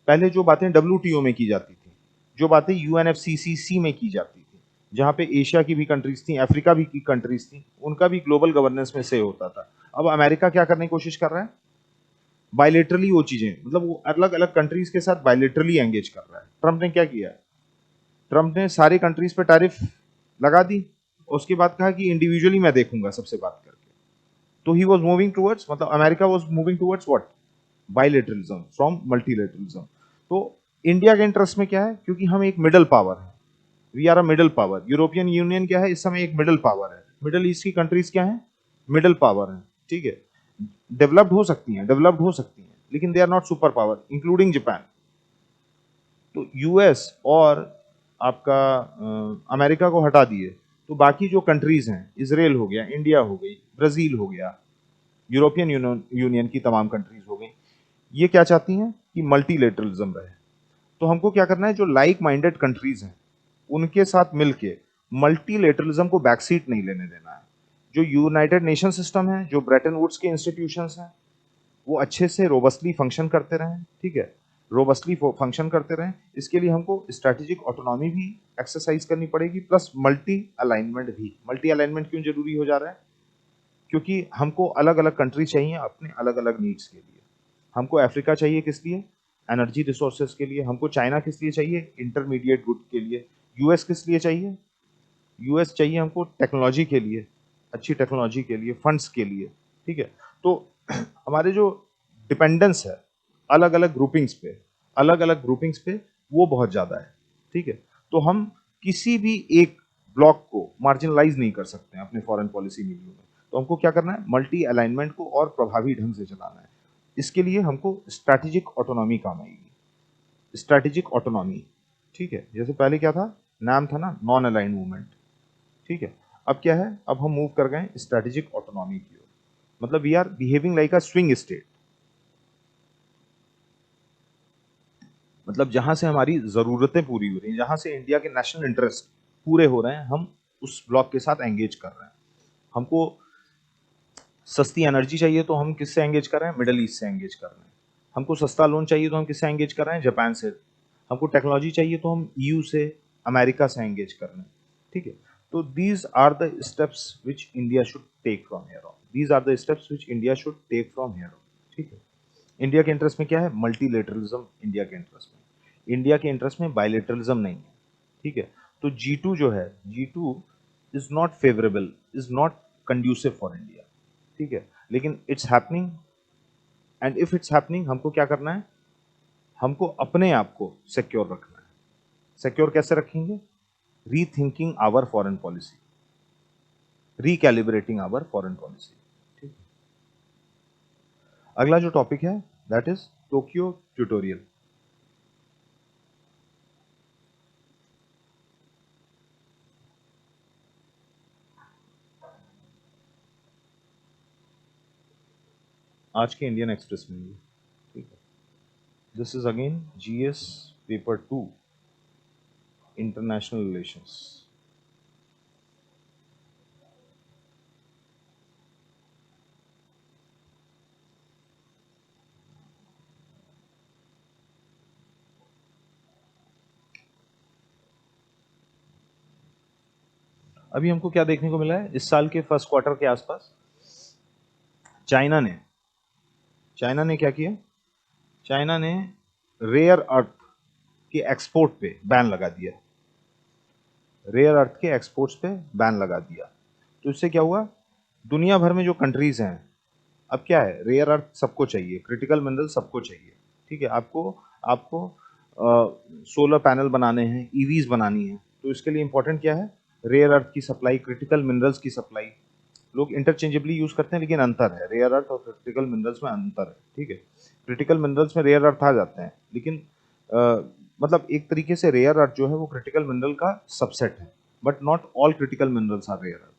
पहले जो बातें WTO में की जाती थी, जो बातें UNFCCC में की जाती थी, जहां पे एशिया की भी कंट्रीज थी, अफ्रीका भी की कंट्रीज थी, उनका भी ग्लोबल गवर्नेंस में से होता था। अब अमेरिका क्या करने की कोशिश कर रहा है, बायलेटरली वो चीजें, मतलब वो अलग अलग कंट्रीज के साथ बायलेटरली एंगेज कर रहा है। ट्रम्प ने क्या किया, ट्रम्प ने सारी कंट्रीज पे टैरिफ लगा दी, उसके बाद कहा कि इंडिविजुअली मैं देखूंगा सबसे बात करके। तो ही वॉज मूविंग टूवर्ड्स, मतलब America was moving towards what, bilateralism from multilateralism. तो इंडिया के इंटरेस्ट में क्या है, क्योंकि हम एक मिडल पावर है, we are a middle power. European Union क्या है, इस समय एक मिडल पावर है। मिडल ईस्ट की कंट्रीज क्या है, मिडल पावर है, ठीक है। डेवलप्ड हो सकती हैं, डेवलप्ड हो सकती हैं, लेकिन they are not super power, including Japan. तो यूएस और आपका अमेरिका को हटा दिए, तो बाकी जो कंट्रीज हैं, इसराइल हो गया, इंडिया हो गई, ब्राजील हो गया, यूरोपियन यूनियन की तमाम कंट्रीज हो गई, ये क्या चाहती हैं कि मल्टीलेटरलिज्म रहे। तो हमको क्या करना है, जो लाइक माइंडेड कंट्रीज हैं उनके साथ मिलके मल्टीलेटरलिज्म को बैकसीट नहीं लेने देना है। जो यूनाइटेड नेशन सिस्टम है, जो ब्रेटन वुड्स के इंस्टीट्यूशंस हैं, वो अच्छे से रोबस्टली फंक्शन करते रहें, ठीक है। रोबस्टली फंक्शन करते रहें, इसके लिए हमको स्ट्रैटेजिक ऑटोनॉमी भी एक्सरसाइज करनी पड़ेगी, प्लस मल्टी अलाइनमेंट भी। मल्टी अलाइनमेंट क्यों जरूरी हो जा रहा है? क्योंकि हमको अलग अलग कंट्री चाहिए अपने अलग अलग नीड्स के लिए। हमको अफ्रीका चाहिए किस लिए? एनर्जी रिसोर्सेज के लिए। हमको चाइना किस लिए चाहिए? इंटरमीडिएट गुड के लिए। यूएस किस लिए चाहिए? यूएस चाहिए हमको टेक्नोलॉजी के लिए, अच्छी टेक्नोलॉजी के लिए, फंड्स के लिए। ठीक है, तो हमारे जो डिपेंडेंस है अलग अलग ग्रुपिंग्स पे वो बहुत ज्यादा है। ठीक है, तो हम किसी भी एक ब्लॉक को मार्जिनलाइज नहीं कर सकते हैं अपने फॉरेन पॉलिसी नीतियों में। तो हमको क्या करना है? मल्टी अलाइनमेंट को और प्रभावी ढंग से चलाना है। इसके लिए हमको स्ट्रैटेजिक ऑटोनॉमी काम आएगी। स्ट्रैटेजिक ऑटोनॉमी, ठीक है, जैसे पहले क्या था, नाम था ना नॉन अलाइंड मूवमेंट। ठीक है, अब क्या है? अब हम मूव कर गए स्ट्रैटेजिक ऑटोनॉमी की ओर। मतलब we are behaving like a swing state. मतलब जहां से हमारी जरूरतें पूरी हो रही हैं, जहां से इंडिया के नेशनल इंटरेस्ट पूरे हो रहे हैं, हम उस ब्लॉक के साथ एंगेज कर रहे हैं। हमको सस्ती एनर्जी चाहिए तो हम किससे एंगेज कर रहे हैं? मिडल ईस्ट से एंगेज कर रहे हैं। हमको सस्ता लोन चाहिए तो हम किससे एंगेज कर रहे हैं? जापान से। हमको टेक्नोलॉजी चाहिए तो हम ईयू से, अमेरिका से एंगेज कर रहे हैं। ठीक है, तो these are the steps which India should take from here on. These are the steps which India should take from here on. ठीक है, इंडिया के इंटरेस्ट में क्या है? मल्टीलेटरलिज्म इंडिया के इंटरेस्ट में। इंडिया के इंटरेस्ट में बायलेटरलिज्म नहीं है। ठीक है, तो G2 जो है, G2 is not favourable, is not conducive for India. ठीक है, लेकिन it's happening, and if it's happening हमको क्या करना है? हमको अपने आप को सिक्योर रखना है। सिक्योर कैसे रखेंगे? Rethinking our foreign policy, recalibrating our foreign policy. ठीक है, अगला जो टॉपिक है दैट इज टोक्यो ट्यूटोरियल। आज के इंडियन एक्सप्रेस में भी। ठीक है, this is again GS paper 2 international relations. अभी हमको क्या देखने को मिला है? इस साल के फर्स्ट क्वार्टर के आसपास चाइना ने क्या किया? चाइना ने रेयर अर्थ के एक्सपोर्ट पे बैन लगा दिया। रेयर अर्थ के एक्सपोर्ट्स पे बैन लगा दिया। तो इससे क्या हुआ? दुनिया भर में जो कंट्रीज हैं, अब क्या है? रेयर अर्थ सबको चाहिए, क्रिटिकल मिनरल सबको चाहिए। ठीक है, आपको आपको सोलर पैनल बनाने हैं, ईवीज बनानी है, तो इसके लिए इंपॉर्टेंट क्या है? रेयर अर्थ की सप्लाई, क्रिटिकल मिनरल्स की सप्लाई। लोग इंटरचेंजेबली यूज करते हैं, लेकिन अंतर है, रेयर अर्थ और क्रिटिकल मिनरल्स में अंतर है। ठीक है, क्रिटिकल मिनरल्स में रेयर अर्थ आ जाते हैं, लेकिन मतलब एक तरीके से रेयर अर्थ जो है वो क्रिटिकल मिनरल का सबसेट है, but not all critical minerals are rare earth.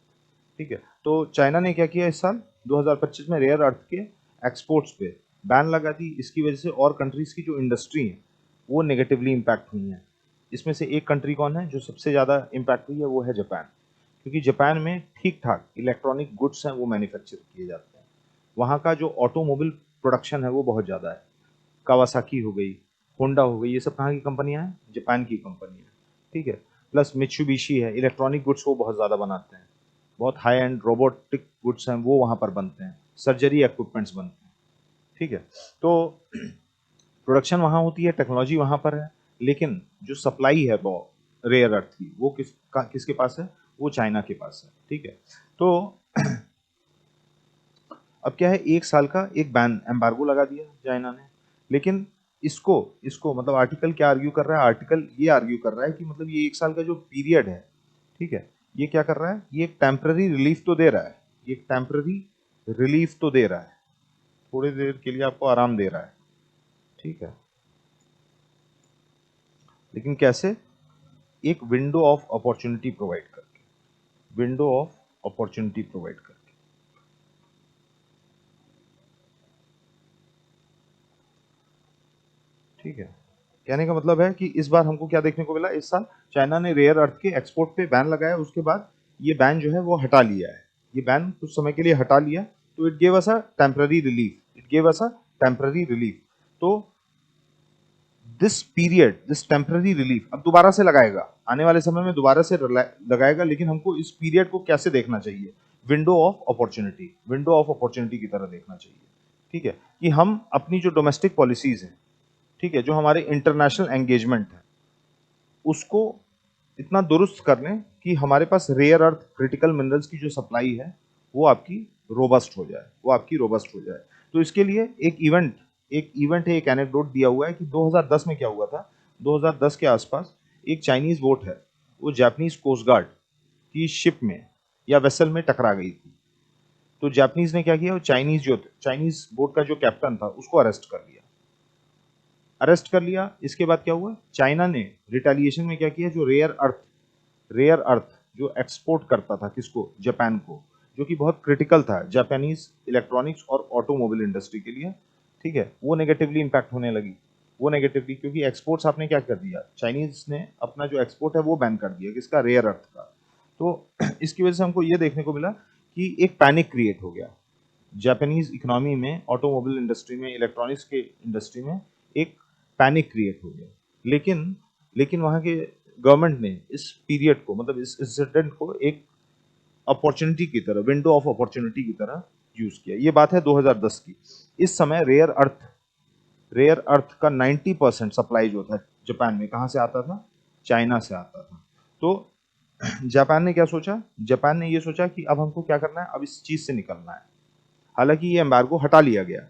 ठीक है, तो चाइना ने क्या किया? इस साल 2025 में रेयर अर्थ के एक्सपोर्ट्स पे बैन लगा दी। इसकी वजह से और कंट्रीज की जो इंडस्ट्री है वो नेगेटिवली इम्पैक्ट हुई है। इसमें से एक कंट्री कौन है जो सबसे ज़्यादा इम्पैक्ट हुई है? वो है जापान। क्योंकि जापान में ठीक ठाक इलेक्ट्रॉनिक गुड्स हैं वो मैन्युफैक्चर किए जाते हैं। वहाँ का जो ऑटोमोबाइल प्रोडक्शन है वो बहुत ज़्यादा है। कावासाकी हो गई, होंडा हो गई, ये सब कहाँ की कंपनियां हैं? जापान की कंपनी है। ठीक है, प्लस मित्सुबिशी है, इलेक्ट्रॉनिक गुड्स वो बहुत ज़्यादा बनाते हैं। बहुत हाई एंड रोबोटिक गुड्स हैं वो वहाँ पर बनते हैं, सर्जरी इक्विपमेंट्स बनते हैं। ठीक है, तो प्रोडक्शन वहाँ होती है, टेक्नोलॉजी वहाँ पर है, लेकिन जो सप्लाई है वो रेयर अर्थ की वो किसके पास है? वो चाइना के पास है। ठीक है, तो अब क्या है? एक साल का एक बैन एम्बार्गो लगा दिया चाइना ने। लेकिन इसको इसको मतलब आर्टिकल क्या आर्ग्यू कर रहा है? आर्टिकल ये आर्ग्यू कर रहा है कि मतलब ये एक साल का जो पीरियड है, ठीक है, ये क्या कर रहा है? ये एक टेम्पररी रिलीफ तो दे रहा है, ये एक टेम्पररी रिलीफ तो दे रहा है, थोड़ी देर के लिए आपको आराम दे रहा है। ठीक है, लेकिन कैसे? एक विंडो ऑफ अपॉर्चुनिटी प्रोवाइड करके, विंडो ऑफ अपॉर्चुनिटी प्रोवाइड करके। ठीक है, कहने का मतलब है कि इस बार हमको क्या देखने को मिला? इस साल चाइना ने रेयर अर्थ के एक्सपोर्ट पे बैन लगाया, उसके बाद ये बैन जो है वो हटा लिया है। ये बैन कुछ समय के लिए हटा लिया, तो it gave us a temporary relief, it gave us a temporary relief. तो this period, this temporary relief अब दोबारा से लगाएगा, आने वाले समय में दोबारा से लगाएगा, लेकिन हमको इस पीरियड को कैसे देखना चाहिए? Window of opportunity, window of opportunity की तरह देखना चाहिए। ठीक है, कि हम अपनी जो डोमेस्टिक पॉलिसीज हैं, ठीक है, जो हमारे इंटरनेशनल एंगेजमेंट है, उसको इतना दुरुस्त कर लें कि हमारे पास रेयर अर्थ क्रिटिकल मिनरल्स की जो सप्लाई है वो आपकी रोबस्ट हो जाए, वो आपकी रोबस्ट हो जाए। तो इसके लिए एक इवेंट है, एक एनेक्डोट दिया हुआ है कि 2010 में क्या हुआ था। 2010 के आसपास एक चाइनीज बोट है, वो जापानीज कोस्ट गार्ड की शिप में या वेसल में टकरा गई थी। तो जापानीज ने क्या किया, वो चाइनीज बोट का जो कैप्टन था उसको अरेस्ट कर लिया। इसके बाद क्या हुआ, चाइना ने रिटेलिएशन में क्या किया, जो रेयर अर्थ जो एक्सपोर्ट करता था किसको, जापान को, जो कि बहुत क्रिटिकल था जापानीज इलेक्ट्रॉनिक्स और ऑटोमोबाइल इंडस्ट्री के लिए। ठीक है, वो नेगेटिवली इंपैक्ट होने लगी, वो नेगेटिवली, क्योंकि एक्सपोर्ट्स आपने क्या कर दिया, चाइनीज ने अपना जो एक्सपोर्ट है वो बैन कर दिया, किसका, रेयर अर्थ का। तो इसकी वजह से हमको ये देखने को मिला कि एक पैनिक क्रिएट हो गया जापानीज इकोनॉमी में, ऑटोमोबाइल इंडस्ट्री में, इलेक्ट्रॉनिक्स के इंडस्ट्री में एक पैनिक क्रिएट हो गया। लेकिन वहाँ के गवर्नमेंट ने इस पीरियड को, मतलब इस इंसिडेंट को एक अपॉर्चुनिटी की तरह, विंडो ऑफ अपॉर्चुनिटी की तरह यूज किया। ये बात है 2010 की। इस समय रेयर अर्थ का 90% सप्लाई जो था जापान में, कहाँ से आता था, चाइना से आता था। तो जापान ने क्या सोचा, जापान ने ये सोचा कि अब हमको क्या करना है, अब इस चीज से निकलना है। हालांकि ये एम्बार्गो हटा लिया गया।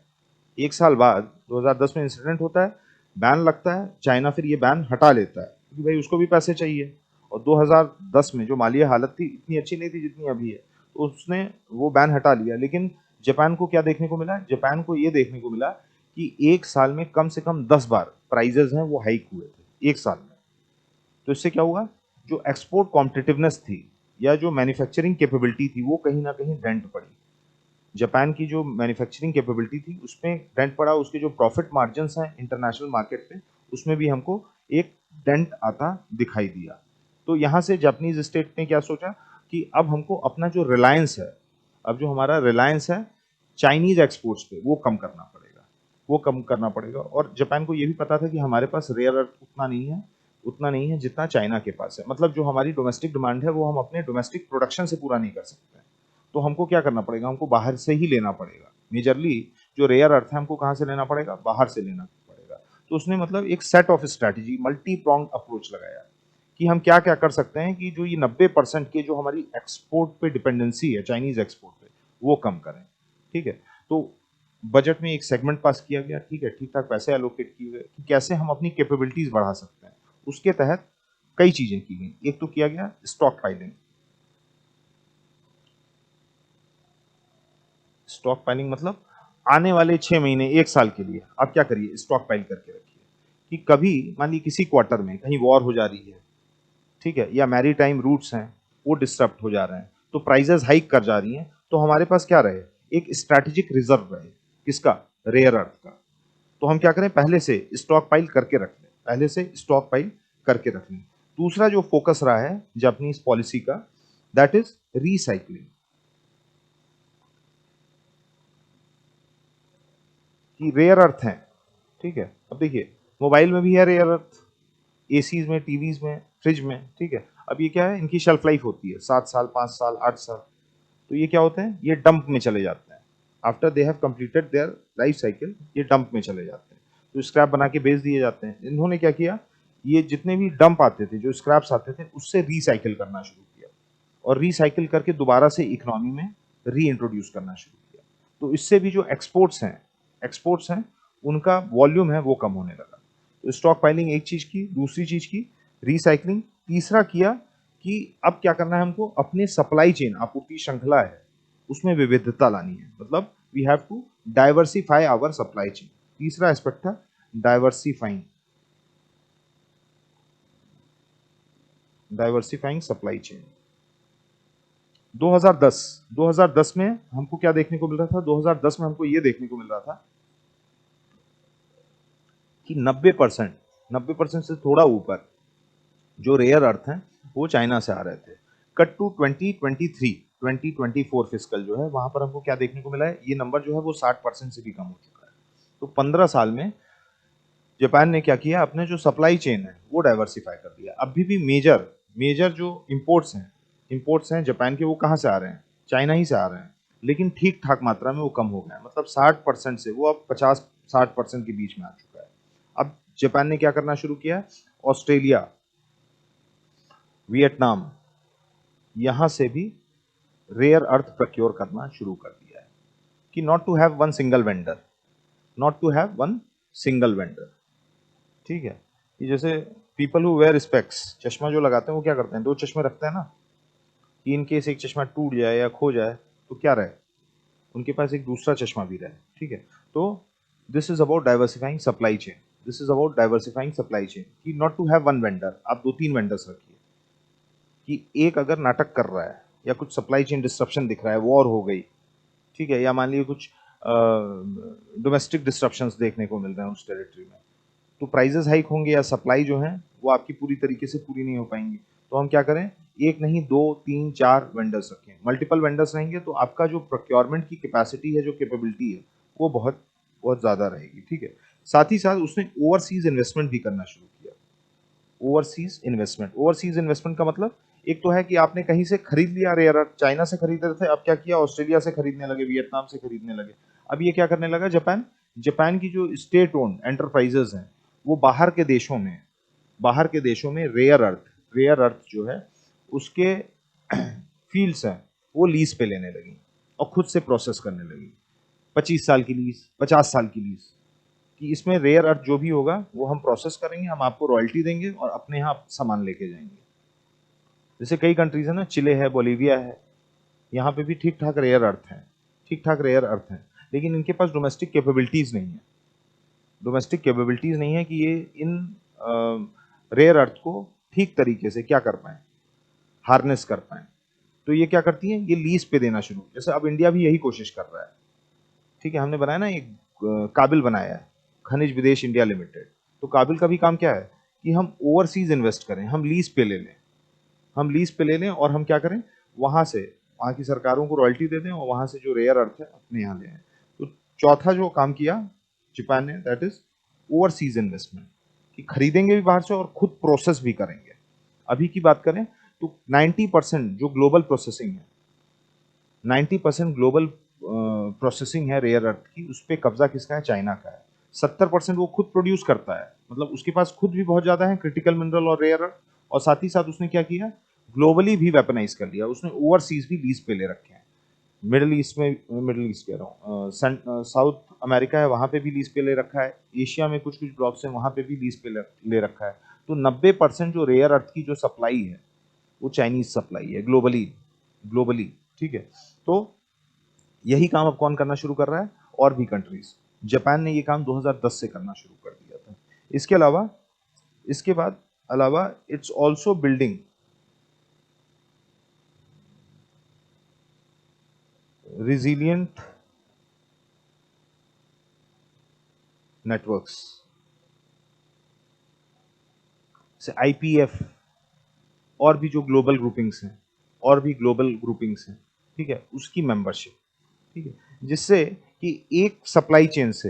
एक साल बाद 2010 में इंसिडेंट होता है, बैन लगता है, चाइना फिर ये बैन हटा लेता है, क्योंकि भाई उसको भी पैसे चाहिए। और 2010 में जो मालिया हालत थी इतनी अच्छी नहीं थी जितनी अभी है, तो उसने वो बैन हटा लिया। लेकिन जापान को क्या देखने को मिला, जापान को ये देखने को मिला कि एक साल में कम से कम 10 बार प्राइजेस हैं वो हाइक हुए थे एक साल में। तो इससे क्या हुआ, जो एक्सपोर्ट कॉम्पिटिटिवनेस थी या जो मैन्युफैक्चरिंग कैपेबिलिटी थी वो कहीं ना कहीं डेंट पड़ी। जापान की जो मैन्युफैक्चरिंग कैपेबिलिटी थी उसमें डेंट पड़ा, उसके जो प्रॉफिट मार्जिन हैं इंटरनेशनल मार्केट पे उसमें भी हमको एक डेंट आता दिखाई दिया। तो यहाँ से जापानीज स्टेट ने क्या सोचा कि अब हमको अपना जो रिलायंस है, अब जो हमारा रिलायंस है चाइनीज एक्सपोर्ट्स पे, वो कम करना पड़ेगा। और जापान को ये भी पता था कि हमारे पास रेयर अर्थ उतना नहीं है जितना चाइना के पास है। मतलब जो हमारी डोमेस्टिक डिमांड है वो हम अपने डोमेस्टिक प्रोडक्शन से पूरा नहीं कर सकते। तो हमको क्या करना पड़ेगा, हमको बाहर से ही लेना पड़ेगा। मेजरली जो रेयर अर्थ है हमको कहाँ से लेना पड़ेगा, बाहर से लेना पड़ेगा। तो उसने मतलब एक set of strategy, multi prong approach लगाया कि हम क्या क्या कर सकते हैं कि जो ये 90% के जो हमारी एक्सपोर्ट पे डिपेंडेंसी है चाइनीज एक्सपोर्ट पे, वो कम करें। ठीक है, तो बजट में एक सेगमेंट पास किया गया, ठीक है, ठीक ठाक पैसे एलोकेट किए गए कि कैसे हम अपनी कैपेबिलिटीज बढ़ा सकते हैं। उसके तहत कई चीजें की गई। एक तो किया गया स्टॉक पाइलिंग। स्टॉक पाइलिंग मतलब आने वाले 6 महीने, एक साल के लिए आप क्या करिए, स्टॉक पाइल करके रखिए कि कभी मान ली किसी क्वार्टर में कहीं वॉर हो जा रही है, ठीक है, या मैरी टाइम रूट्स हैं वो डिस्टर्ब हो जा रहे हैं, तो प्राइजेस हाइक कर जा रही हैं, तो हमारे पास क्या रहे, एक स्ट्रैटेजिक रिजर्व रहे, किसका, रेयर अर्थ का। तो हम क्या करें, पहले से स्टॉक पाइल करके रख लें, पहले से स्टॉक पाइल करके रख लें। दूसरा जो फोकस रहा है जापानीज पॉलिसी का, दैट इज रीसाइक्लिंग। कि रेयर अर्थ हैं, ठीक है, अब देखिए मोबाइल में भी है रेयर अर्थ, एसीज में, टीवीज में, फ्रिज में, ठीक है। अब ये क्या है, इनकी शेल्फ लाइफ होती है 7 साल, 5 साल, 8 साल। तो ये क्या होते हैं, ये डंप में चले जाते हैं। After they have completed their life cycle ये डंप में चले जाते हैं, तो स्क्रैप बना के बेच दिए जाते हैं। इन्होंने क्या किया, ये जितने भी डंप आते थे, जो स्क्रैप्स आते थे, उससे रिसाइकिल करना शुरू किया और रिसाइकिल करके दोबारा से इकोनॉमी में री इंट्रोड्यूस करना शुरू किया। तो इससे भी जो एक्सपोर्ट्स हैं उनका वॉल्यूम है वो कम होने लगा। तो स्टॉक पाइलिंग एक चीज की, दूसरी चीज की रीसाइक्लिंग, तीसरा किया कि अब क्या करना है हमको, अपने सप्लाई चेन, आपूर्ति श्रृंखला है उसमें विविधता लानी है। मतलब we have to diversify our supply chain. तीसरा एस्पेक्ट था डाइवर्सिफाइंग सप्लाई चेन। 2010 में हमको क्या देखने को मिल रहा था, 2010 में हमको ये देखने को मिल रहा था कि 90% से थोड़ा ऊपर जो रेयर अर्थ हैं वो चाइना से आ रहे थे। कट टू 2023-2024 फिस्कल जो है, वहां पर हमको क्या देखने को मिला है, ये नंबर जो है वो 60% से भी कम हो चुका है। तो 15 साल में जापान ने क्या किया, अपने जो सप्लाई चेन है वो डाइवर्सिफाई कर दिया। अभी भी मेजर मेजर जो इंपोर्ट्स हैं जापान के, वो कहाँ से आ रहे हैं, चाइना ही से आ रहे हैं, लेकिन ठीक ठाक मात्रा में वो कम हो गए हैं। मतलब 60% से वो अब 50-60% के बीच में आ चुका है। अब जापान ने क्या करना शुरू किया, ऑस्ट्रेलिया, वियतनाम, यहां से भी रेयर अर्थ प्रोक्योर करना शुरू कर दिया है कि not to have one single vendor, not to have one single vendor. ठीक है, कि जैसे पीपल हु वेयर स्पेक्स, चश्मा जो लगाते हैं वो क्या करते हैं, दो चश्मे रखते हैं ना, कि इन केस एक चश्मा टूट जाए या खो जाए तो क्या रहे, उनके पास एक दूसरा चश्मा भी रहे। ठीक है, तो this is about diversifying supply chain, this is about diversifying supply chain, कि not to have one vendor, आप दो तीन वेंडर्स रखिए, कि एक अगर नाटक कर रहा है या कुछ सप्लाई चेन डिस्ट्रप्शन दिख रहा है, वॉर हो गई, ठीक है, या मान लीजिए कुछ डोमेस्टिक डिस्ट्रप्शंस देखने को मिल रहे हैं उस टेरिटरी में, तो प्राइजेस हाइक होंगे या सप्लाई जो है वो आपकी पूरी तरीके से पूरी नहीं हो पाएंगी। तो हम क्या करें, एक नहीं, दो तीन चार वेंडर्स रखें, मल्टीपल वेंडर्स रहेंगे तो आपका जो प्रोक्योरमेंट की कैपेसिटी है, जो कैपेबिलिटी है, वो बहुत बहुत ज़्यादा रहेगी। ठीक है, साथ ही साथ उसने ओवरसीज इन्वेस्टमेंट भी करना शुरू किया। ओवरसीज इन्वेस्टमेंट का मतलब, एक तो है कि आपने कहीं से खरीद लिया रेयर अर्थ, चाइना से खरीद रहे थे, अब क्या किया, ऑस्ट्रेलिया से खरीदने लगे, वियतनाम से खरीदने लगे। अब ये क्या करने लगा जापान, जापान की जो स्टेट ओन्ड एंटरप्राइजेस हैं, वो बाहर के देशों में रेयर अर्थ जो है उसके फील्ड्स हैं, वो लीज पे लेने लगी और खुद से प्रोसेस करने लगी। 25 साल की लीज, 50 साल की लीज, कि इसमें रेयर अर्थ जो भी होगा वो हम प्रोसेस करेंगे, हम आपको रॉयल्टी देंगे और अपने यहाँ सामान लेके जाएंगे। जैसे कई कंट्रीज है ना, चिले है, बोलीविया है, यहाँ पे भी ठीक ठाक रेयर अर्थ है, लेकिन इनके पास डोमेस्टिक कैपेबिलिटीज नहीं है कि ये इन रेयर अर्थ को ठीक तरीके से क्या कर पाए, हार्नेस कर पाए। तो ये क्या करती हैं, ये लीज पे देना शुरू, जैसे अब इंडिया भी यही कोशिश कर रहा है। ठीक है, हमने बनाया ना एक काबिल बनाया है, खनिज विदेश इंडिया लिमिटेड। तो काबिल का भी काम क्या है कि हम ओवरसीज इन्वेस्ट करें, हम लीज पे ले लें और हम क्या करें, वहां से वहां की सरकारों को रॉयल्टी दे दें और वहां से जो रेयर अर्थ है अपने यहाँ ले आए। तो चौथा जो काम किया जापान ने, दैट इज ओवरसीज इन्वेस्टमेंट, कि खरीदेंगे भी बाहर से और खुद प्रोसेस भी करेंगे। अभी की बात करें तो 90% जो ग्लोबल प्रोसेसिंग है, 90% ग्लोबल प्रोसेसिंग है रेयर अर्थ की, उस पर कब्जा किसका है, चाइना का है। 70% वो खुद प्रोड्यूस करता है, मतलब उसके पास खुद भी बहुत ज्यादा है क्रिटिकल मिनरल और रेयर अर्थ, और साथ ही साथ उसने क्या किया, ग्लोबली भी वेपनाइज कर लिया, उसने ओवरसीज भी लीज पे ले रखे हैं। मिडिल ईस्ट कह रहा हूँ, साउथ अमेरिका है, वहां पे भी लीज पे ले रखा है, एशिया में कुछ कुछ ब्लॉक्स हैं वहां पे भी लीज पे ले रखा है। तो 90% जो रेयर अर्थ की जो सप्लाई है वो चाइनीज सप्लाई है ग्लोबली ग्लोबली ठीक है। तो यही काम अब कौन करना शुरू कर रहा है, और भी कंट्रीज। जापान ने ये काम 2010 से करना शुरू कर दिया था। इसके अलावा, इसके बाद अलावा it's also building resilient networks, से आईपीएफ, और भी जो ग्लोबल ग्रुपिंग्स हैं, ठीक है, उसकी मेंबरशिप। ठीक है, जिससे कि एक सप्लाई चेन से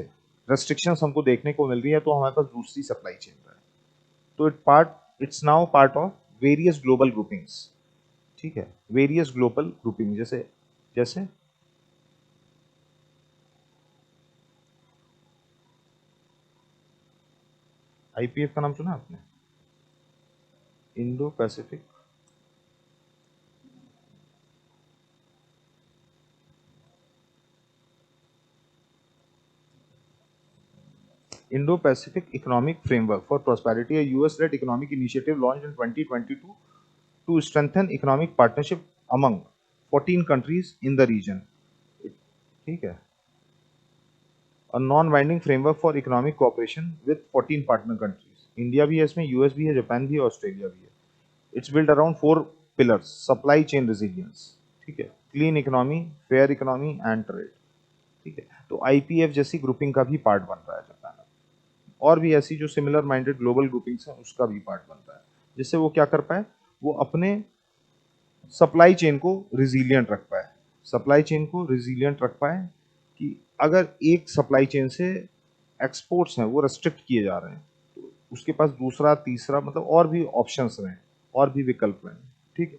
रेस्ट्रिक्शंस हमको देखने को मिल रही है, तो हमारे पास दूसरी सप्लाई चेन है। तो it's now part of various global groupings. ठीक है, वेरियस ग्लोबल ग्रुपिंग, जैसे जैसे आईपीएफ का नाम सुना आपने, Indo Pacific Indo-Pacific Economic Framework for Prosperity, a US-led economic initiative launched in 2022 to strengthen economic partnership among 14 countries in the region. ठीक है, a non-binding framework for economic cooperation with 14 partner countries. India भी है इसमें, US भी है, Japan भी है, Australia भी है। It's build around 4 pillars, supply chain resilience, ठीक है, clean economy, fair economy and trade. ठीक है, तो आईपीएफ जैसी ग्रुपिंग का भी पार्ट बन रहा है जापान, और भी ऐसी जो सिमिलर माइंडेड ग्लोबल ग्रुपिंग्स हैं उसका भी पार्ट बनता है, जिससे वो क्या कर पाए, वो अपने सप्लाई चेन को रिजिलियंट रख पाए कि अगर एक सप्लाई चेन से एक्सपोर्ट्स हैं वो रेस्ट्रिक्ट किए जा रहे हैं, तो उसके पास दूसरा तीसरा मतलब और भी ऑप्शंस रहे, और भी विकल्प रहे। ठीक है,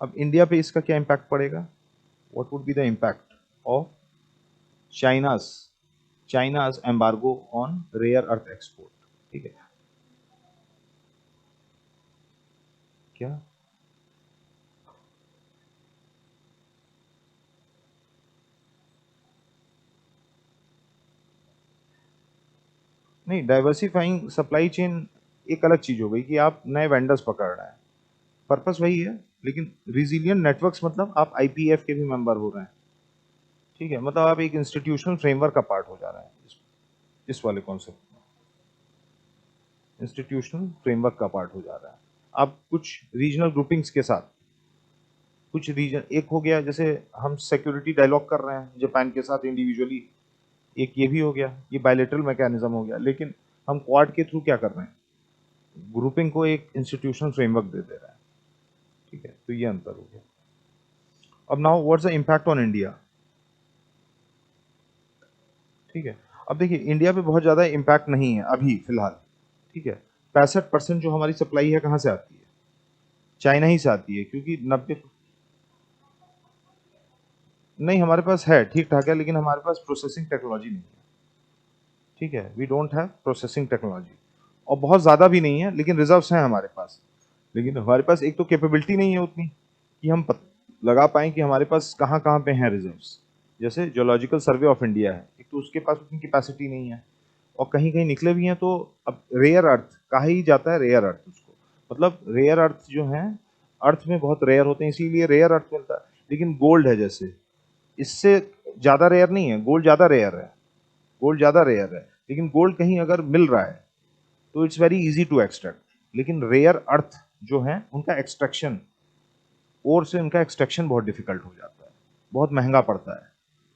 अब इंडिया पे इसका क्या इम्पैक्ट पड़ेगा? What would be the impact of China's China's embargo on rare earth export? ठीक है, क्या नहीं, डाइवर्सिफाइंग सप्लाई चेन एक अलग चीज हो गई कि आप नए वेंडर्स पकड़ रहे हैं, पर्पस वही है, लेकिन रिजिलियंट नेटवर्क्स मतलब आप आईपीएफ के भी मेंबर हो रहे हैं। ठीक है, मतलब आप एक इंस्टीट्यूशनल फ्रेमवर्क का पार्ट हो जा रहे हैं इस वाले कॉन्सेप्ट में, इंस्टीट्यूशनल फ्रेमवर्क का पार्ट हो जा रहा है। आप कुछ रीजनल ग्रुपिंग्स के साथ, कुछ रीजन, एक हो गया जैसे हम सिक्योरिटी डायलॉग कर रहे हैं जापान के साथ इंडिविजुअली, एक ये भी हो गया, ये बायलेटरल मैकेनिज्म हो गया, लेकिन हम क्वाड के थ्रू क्या कर रहे हैं, ग्रुपिंग को एक इंस्टीट्यूशनल फ्रेमवर्क दे दे रहा है। ठीक है, तो ये अंतर हो गया। अब now what's the impact on India? ठीक है, अब देखिए इंडिया पे बहुत ज्यादा इम्पैक्ट नहीं है अभी फिलहाल। ठीक है, 65% जो हमारी सप्लाई है कहाँ से आती है? चाइना ही से आती है, क्योंकि 90, नहीं हमारे पास है, ठीक ठाक है, लेकिन हमारे पास प्रोसेसिंग टेक्नोलॉजी नहीं है। ठीक है, we don't have processing technology, और बहुत ज़्यादा भी नहीं है, लेकिन रिजर्व्स हैं हमारे पास। लेकिन हमारे पास एक तो कैपेबिलिटी नहीं है उतनी कि हम लगा पाएँ कि हमारे पास कहाँ कहाँ पे हैं रिजर्व्स। जैसे जियोलॉजिकल सर्वे ऑफ इंडिया है, एक तो उसके पास उतनी कैपेसिटी नहीं है, और कहीं कहीं निकले भी हैं तो अब रेयर अर्थ कहा ही जाता है, रेयर अर्थ उसको, मतलब रेयर अर्थ जो है अर्थ में बहुत रेयर होते हैं, इसीलिए रेयर अर्थ मिलता है। लेकिन गोल्ड है जैसे, इससे ज़्यादा रेयर नहीं है, गोल्ड ज़्यादा रेयर है, गोल्ड ज़्यादा रेयर है, लेकिन गोल्ड कहीं अगर मिल रहा है तो it's very easy to extract. लेकिन रेयर अर्थ जो है उनका एक्सट्रैक्शन, ओर से उनका एक्सट्रैक्शन बहुत डिफिकल्ट हो जाता है, बहुत महंगा पड़ता है,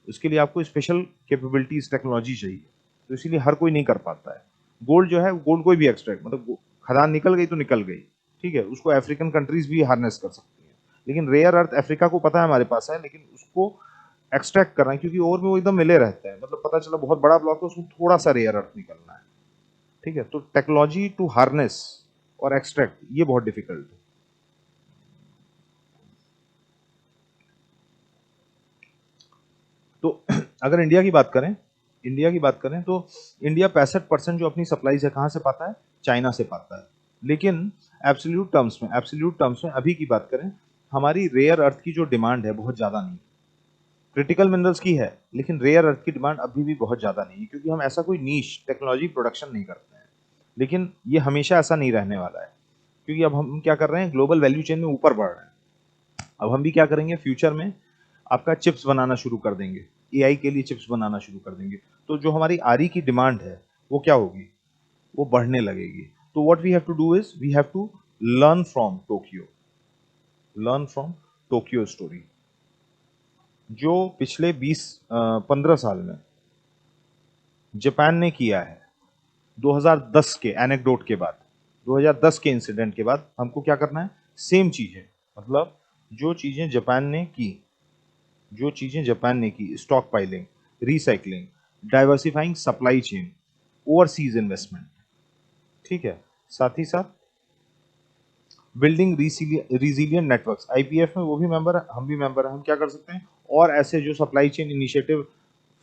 उसके लिए आपको स्पेशल कैपेबिलिटीज टेक्नोलॉजी चाहिए, तो इसीलिए हर कोई नहीं कर पाता है। गोल्ड जो है, गोल्ड कोई भी एक्सट्रैक्ट, मतलब खदान निकल गई तो निकल गई, ठीक है, उसको अफ्रीकन कंट्रीज भी हार्नेस कर सकती हैं। लेकिन रेयर अर्थ अफ्रीका को पता है हमारे पास है, लेकिन उसको एक्सट्रैक्ट करना है, क्योंकि और में वो एकदम मिले रहते हैं, मतलब पता चला बहुत बड़ा ब्लॉक है उसमें थोड़ा सा रेयर अर्थ निकलना है। ठीक है, तो टेक्नोलॉजी टू हार्नेस और एक्सट्रैक्ट ये बहुत डिफिकल्ट है। तो अगर इंडिया की बात करें तो इंडिया 65% जो अपनी सप्लाई से कहाँ से पाता है? चाइना से पाता है। लेकिन एब्सोल्यूट टर्म्स में अभी की बात करें, हमारी रेयर अर्थ की जो डिमांड है बहुत ज़्यादा नहीं, क्रिटिकल मिनरल्स की है, लेकिन रेयर अर्थ की डिमांड अभी भी बहुत ज़्यादा नहीं है, क्योंकि हम ऐसा कोई नीश टेक्नोलॉजी प्रोडक्शन नहीं करते हैं। लेकिन ये हमेशा ऐसा नहीं रहने वाला है, क्योंकि अब हम क्या कर रहे हैं, ग्लोबल वैल्यू चेन में ऊपर बढ़ रहे हैं। अब हम भी क्या करेंगे फ्यूचर में, आपका चिप्स बनाना शुरू कर देंगे, एआई के लिए चिप्स बनाना शुरू कर देंगे, तो जो हमारी आरी की डिमांड है वो क्या होगी, वो बढ़ने लगेगी। तो what we have to do is we have to learn from Tokyo, learn from Tokyo story, जो पिछले 15 साल में जापान ने किया है। 2010 के एनेक्डोट के बाद, 2010 के इंसिडेंट के बाद हमको क्या करना है, सेम चीजें, मतलब जो चीजें जापान ने की, जो चीजें जापान ने की, stock piling, recycling, diversifying supply chain, overseas investment, ठीक है, साथ ही साथ बिल्डिंग रिजिलियंट नेटवर्क्स, आईपीएफ में वो भी मेंबर है, हम भी मेंबर हैं, हम क्या कर सकते हैं, और ऐसे जो सप्लाई चेन इनिशिएटिव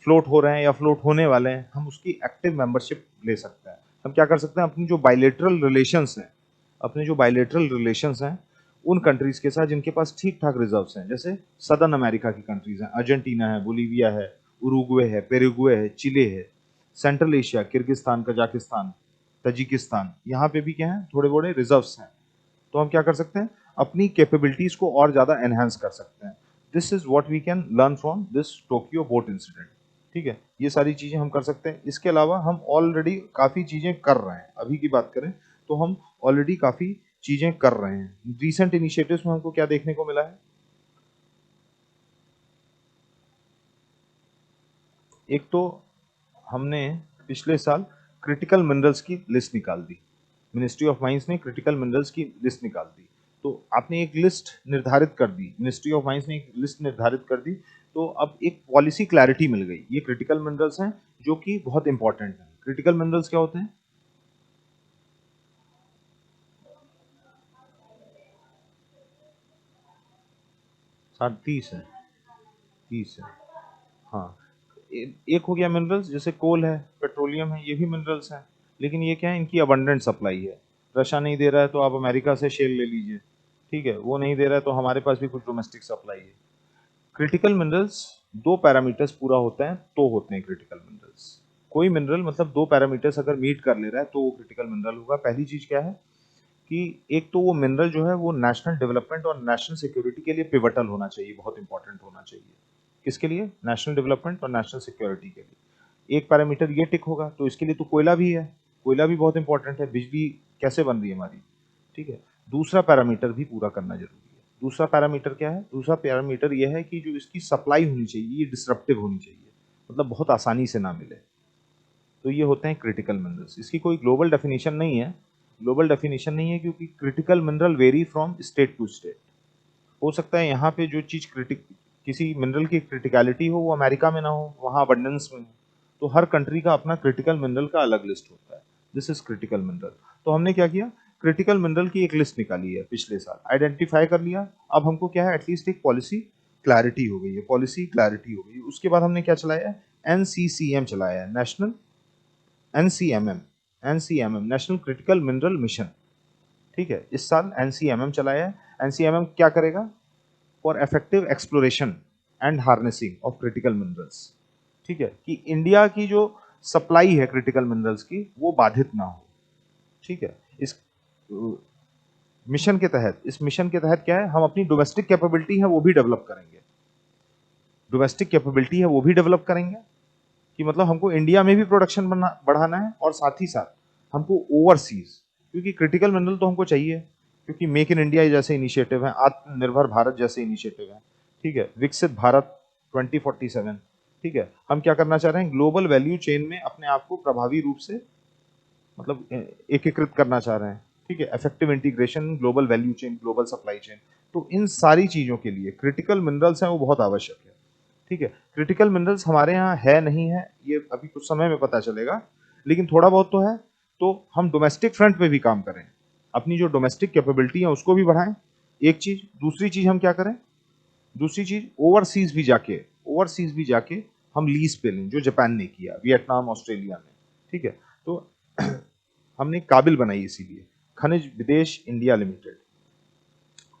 फ्लोट हो रहे हैं या फ्लोट होने वाले हैं, हम उसकी एक्टिव मेंबरशिप ले सकते हैं। हम क्या कर सकते हैं, अपनी जो बायलेटरल रिलेशंस हैं, अपने जो बायलेटरल रिलेशंस हैं उन कंट्रीज के साथ जिनके पास ठीक ठाक रिजर्व्स हैं, जैसे सदर्न अमेरिका की कंट्रीज हैं, अर्जेंटीना है, बोलीविया है, उरुग्वे है, पेरुग्वे है, चिले है, central Asia, Kyrgyzstan, Kazakhstan, Tajikistan, यहाँ पे भी क्या है, थोड़े बड़े रिजर्व्स हैं। तो हम क्या कर सकते हैं, अपनी कैपेबिलिटीज को और ज्यादा एनहांस कर सकते हैं। This is what we can learn from this Tokyo boat incident. ठीक है, ये सारी चीजें हम कर सकते हैं। इसके अलावा हम ऑलरेडी काफी चीजें कर रहे हैं, अभी की बात करें तो हम ऑलरेडी काफी चीजें कर रहे हैं। रिसेंट इनिशिएटिव्स में हमको क्या देखने को मिला है, एक तो हमने पिछले साल क्रिटिकल मिनरल्स की लिस्ट निकाल दी, मिनिस्ट्री ऑफ माइंस ने क्रिटिकल मिनरल्स की लिस्ट निकाल दी। तो आपने एक लिस्ट निर्धारित कर दी, मिनिस्ट्री ऑफ माइंस ने एक लिस्ट निर्धारित कर दी तो अब एक पॉलिसी क्लैरिटी मिल गई, ये क्रिटिकल मिनरल्स हैं जो कि बहुत इंपॉर्टेंट हैं। क्रिटिकल मिनरल्स क्या होते हैं? 30 है, 30 है। हाँ, एक हो गया मिनरल्स, जैसे कोल है, पेट्रोलियम है, ये भी मिनरल्स हैं, लेकिन ये क्या है, इनकी अबंडेंट सप्लाई है। रशिया नहीं दे रहा है तो आप अमेरिका से शेल ले लीजिए, ठीक है, वो नहीं दे रहा है तो हमारे पास भी कुछ डोमेस्टिक सप्लाई है। क्रिटिकल मिनरल्स दो पैरामीटर्स पूरा होते हैं तो होते हैं क्रिटिकल मिनरल्स। कोई मिनरल मतलब दो पैरामीटर्स अगर मीट कर ले रहा है तो वो क्रिटिकल मिनरल होगा। पहली चीज क्या है कि एक तो वो मिनरल जो है वो नेशनल डेवलपमेंट और नेशनल सिक्योरिटी के लिए पिवटल होना चाहिए, बहुत इंपॉर्टेंट होना चाहिए। किसके लिए? नेशनल डेवलपमेंट और नेशनल सिक्योरिटी के लिए। एक पैरामीटर ये टिक होगा तो इसके लिए तो कोयला भी है, कोयला भी बहुत इंपॉर्टेंट है, बिजली कैसे बन रही है हमारी, ठीक है। दूसरा पैरामीटर भी पूरा करना जरूरी है। दूसरा पैरामीटर क्या है? दूसरा पैरामीटर यह है कि जो इसकी सप्लाई होनी चाहिए ये डिसरप्टिव होनी चाहिए, मतलब बहुत आसानी से ना मिले। तो ये होते हैं क्रिटिकल मिनरल्स। इसकी कोई ग्लोबल डेफिनेशन नहीं है, ग्लोबल डेफिनेशन नहीं है क्योंकि critical mineral very from state to state. हो सकता है यहाँ पे जो चीज किसी मिनरल की क्रिटिकलिटी हो वो अमेरिका में ना हो, वहाँ अबंडेंस में हो। तो हर कंट्री का अपना क्रिटिकल मिनरल का अलग लिस्ट होता है। This is critical mineral. तो हमने क्या किया, क्रिटिकल मिनरल की एक लिस्ट निकाली है पिछले साल, आइडेंटिफाई कर लिया। अब हमको क्या है, एटलीस्ट एक पॉलिसी क्लैरिटी हो गई है, पॉलिसी क्लैरिटी हो गई। उसके बाद हमने क्या चलाया है, एनसीसीएम चलाया है, national NCMM, NCMM national critical mineral mission, ठीक है। इस साल एनसीएमएम चलाया है। एनसीएमएम क्या करेगा? For effective exploration and harnessing of critical minerals, ठीक है, कि इंडिया की जो सप्लाई है क्रिटिकल मिनरल्स की वो बाधित ना हो, ठीक है। इस मिशन के तहत, इस मिशन के तहत क्या है, हम अपनी डोमेस्टिक कैपेबिलिटी है वो भी डेवलप करेंगे, डोमेस्टिक कैपेबिलिटी है वो भी डेवलप करेंगे, कि मतलब हमको इंडिया में भी प्रोडक्शन बढ़ाना है और साथ ही साथ हमको ओवरसीज, क्योंकि क्रिटिकल मिनरल तो हमको चाहिए, क्योंकि मेक इन इंडिया जैसे इनिशिएटिव है, आत्मनिर्भर भारत जैसे इनिशिएटिव है, ठीक है, विकसित भारत 2047, ठीक है। हम क्या करना चाह रहे हैं, ग्लोबल वैल्यू चेन में अपने आप को प्रभावी रूप से मतलब एकीकृत करना चाह रहे हैं, ठीक है, effective integration, global value chain, global supply chain. तो इन सारी चीजों के लिए क्रिटिकल मिनरल्स हैं वो बहुत आवश्यक है, ठीक है। क्रिटिकल मिनरल्स हमारे यहाँ है नहीं है ये अभी कुछ समय में पता चलेगा, लेकिन थोड़ा बहुत तो है। तो हम डोमेस्टिक फ्रंट पे भी काम करें, अपनी जो डोमेस्टिक कैपेबिलिटी है उसको भी बढ़ाएं, एक चीज। दूसरी चीज हम क्या करें, दूसरी चीज ओवरसीज भी जाके हम लीज पे लें, जो जापान ने किया, वियतनाम, ऑस्ट्रेलिया में, ठीक है। तो हमने काबिल बनाई इसीलिए, खनिज विदेश इंडिया लिमिटेड,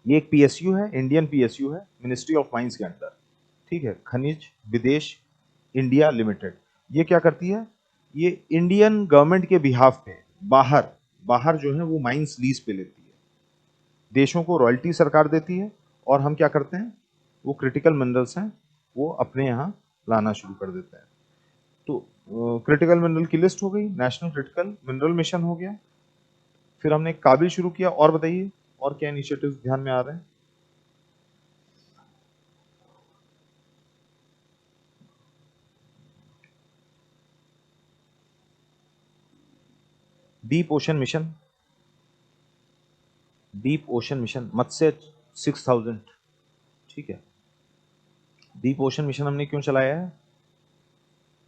ये एक पीएसयू है, इंडियन पीएसयू है, मिनिस्ट्री ऑफ माइंस के अंडर, ठीक है, खनिज विदेश इंडिया लिमिटेड। ये क्या करती है, ये इंडियन गवर्नमेंट के बिहाफ पे बाहर बाहर जो है वो माइंस लीज पे लेती है, देशों को रॉयल्टी सरकार देती है, और हम क्या करते हैं, वो क्रिटिकल मिनरल्स हैं वो अपने यहाँ लाना शुरू कर देते हैं। तो क्रिटिकल मिनरल की लिस्ट हो गई, नेशनल क्रिटिकल मिनरल मिशन हो गया, फिर हमने काबिल शुरू किया। और बताइए और क्या इनिशिएटिव्स ध्यान में आ रहे हैं? Deep ocean mission, deep ocean mission, Matsya 6000, ठीक है। डीप ओशन मिशन हमने क्यों चलाया है?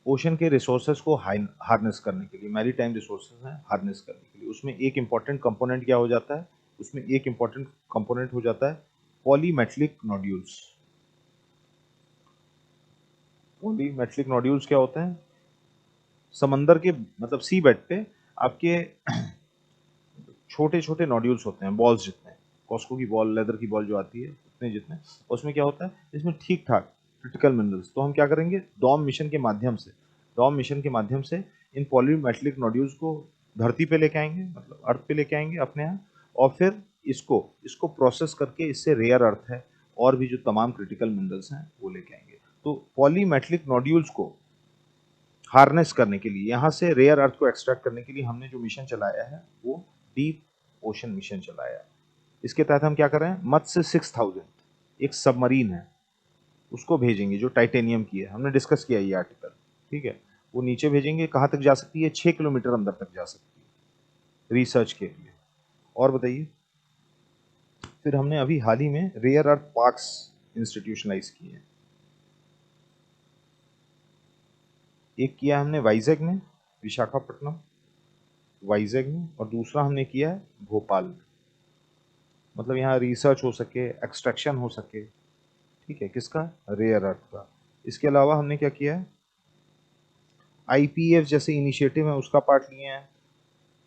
ओशन के रिसोर्सेज को हार्नेस करने के लिए, मैरी टाइम रिसोर्सेज हैं, हार्नेस करने के लिए। उसमें एक इंपॉर्टेंट कंपोनेंट क्या हो जाता है, उसमें एक इंपॉर्टेंट कंपोनेंट हो जाता है पॉलीमेटलिक नोड्यूल्स। पॉलीमेटलिक नोड्यूल्स क्या होते हैं? समंदर के मतलब सी बेड पे आपके छोटे छोटे नोड्यूल्स होते हैं, बॉल्स जितने, कॉस्को की बॉल, लेदर की बॉल जो आती है उतने जितने। उसमें क्या होता है, इसमें ठीक ठाक क्रिटिकल मिनरल्स। तो हम क्या करेंगे, डॉम मिशन के माध्यम से, डॉम मिशन के माध्यम से इन पॉलीमेटलिक नोड्यूल्स को धरती पे लेके आएंगे, मतलब अर्थ पे लेके आएंगे अपने यहाँ, और फिर इसको इसको प्रोसेस करके इससे रेयर अर्थ है और भी जो तमाम क्रिटिकल मिनरल्स हैं वो लेके आएंगे। तो पॉलीमेटलिक नोड्यूल्स को हार्नेस करने के लिए, यहाँ से रेयर अर्थ को एक्सट्रैक्ट करने के लिए हमने जो मिशन चलाया है वो डीप ओशन मिशन चलाया है। इसके तहत हम क्या कर रहे हैं, मत्स्य 6000 एक सबमरीन है, उसको भेजेंगे जो टाइटेनियम की है, हमने डिस्कस किया ये आर्टिकल, ठीक है। वो नीचे भेजेंगे, कहाँ तक जा सकती है, 6 किलोमीटर अंदर तक जा सकती है रिसर्च के लिए। और बताइए, फिर हमने अभी हाल ही में रेयर अर्थ पार्क्स इंस्टीट्यूशनलाइज किए हैं, एक किया हमने वाइजैक में, विशाखापट्टनम, वाइजैक में, और दूसरा हमने किया है भोपाल में। मतलब यहाँ रिसर्च हो सके, एक्सट्रैक्शन हो सके, ठीक है, किसका, रेयर अर्थ का। इसके अलावा हमने क्या किया है, आईपीएफ जैसे इनिशिएटिव है उसका पार्ट लिए हैं,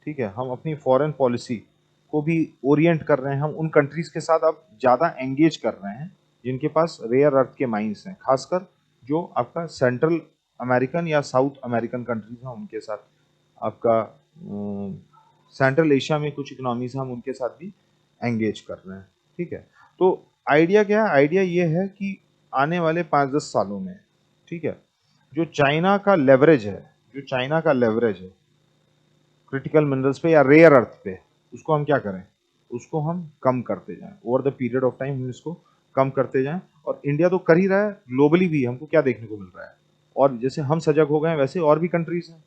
ठीक है। हम अपनी फॉरेन पॉलिसी को भी ओरिएंट कर रहे हैं, हम उन कंट्रीज के साथ अब ज़्यादा एंगेज कर रहे हैं जिनके पास रेयर अर्थ के माइंस हैं, खासकर जो आपका सेंट्रल अमेरिकन या साउथ अमेरिकन कंट्रीज हैं उनके साथ। आपका सेंट्रल एशिया में कुछ इकोनॉमीज हैं, हम उनके साथ भी एंगेज कर रहे हैं, ठीक है। तो आइडिया क्या है, आइडिया ये है कि आने वाले 5-10 सालों में, ठीक है, जो चाइना का लेवरेज है, जो चाइना का लेवरेज है क्रिटिकल मिनरल्स पे या रेयर अर्थ पे, उसको हम क्या करें, उसको हम कम करते जाएं, over the period of time हम इसको कम करते जाएं। और इंडिया तो कर ही रहा है, ग्लोबली भी हमको क्या देखने को मिल रहा है, और जैसे हम सजग हो गए हैं वैसे और भी कंट्रीज हैं,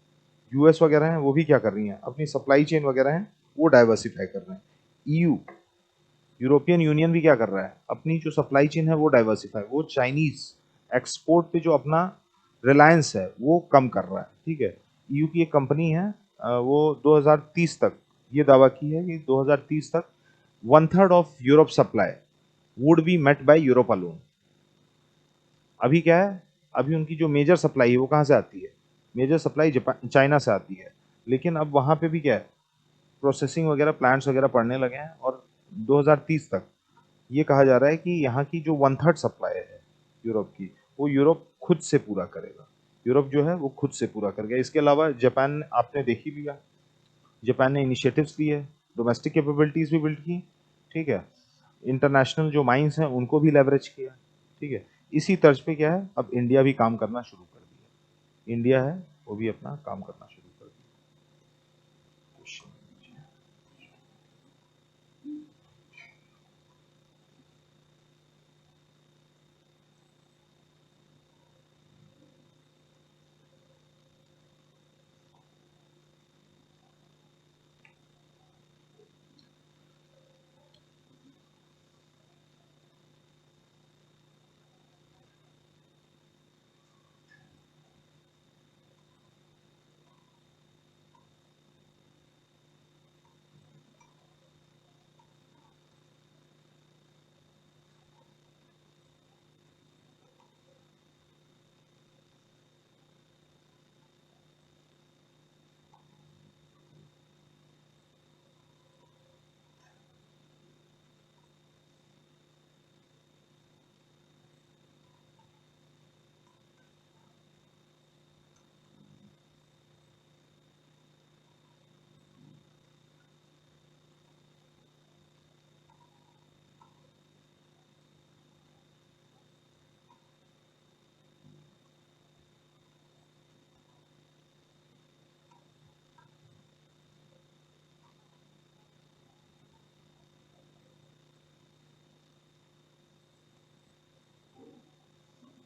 यूएस वगैरह हैं, वो भी क्या कर रही हैं, अपनी सप्लाई चेन वगैरह हैं वो डाइवर्सिफाई कर रहे हैं। ईयू, यूरोपियन यूनियन भी क्या कर रहा है, अपनी जो सप्लाई चेन है वो डाइवर्सिफाई, वो चाइनीज एक्सपोर्ट पे जो अपना रिलायंस है वो कम कर रहा है, ठीक है। ईयू की एक कंपनी है, वो 2030 तक ये दावा की है कि 2030 तक 1/3 of Europe supply would be met by Europe alone. अभी क्या है, अभी उनकी जो मेजर सप्लाई है वो कहाँ से आती है, मेजर सप्लाई जापान चाइना से आती है, लेकिन अब वहाँ पे भी क्या है, प्रोसेसिंग वगैरह प्लांट्स वगैरह पड़ने लगे हैं, और 2030 तक ये कहा जा रहा है कि यहाँ की जो 1/3 सप्लाई है यूरोप की, वो यूरोप खुद से पूरा करेगा, यूरोप जो है वो खुद से पूरा करेगा। इसके अलावा जापान आपने देख ही लिया, जापान ने इनिशिएटिव्स लिए, डोमेस्टिक कैपेबिलिटीज भी बिल्ड की, ठीक है, इंटरनेशनल जो माइंस हैं उनको भी लेवरेज किया, ठीक है। इसी तर्ज पे क्या है, अब इंडिया भी काम करना शुरू कर दिया, इंडिया है वो भी अपना काम करना शुरू कर दिया।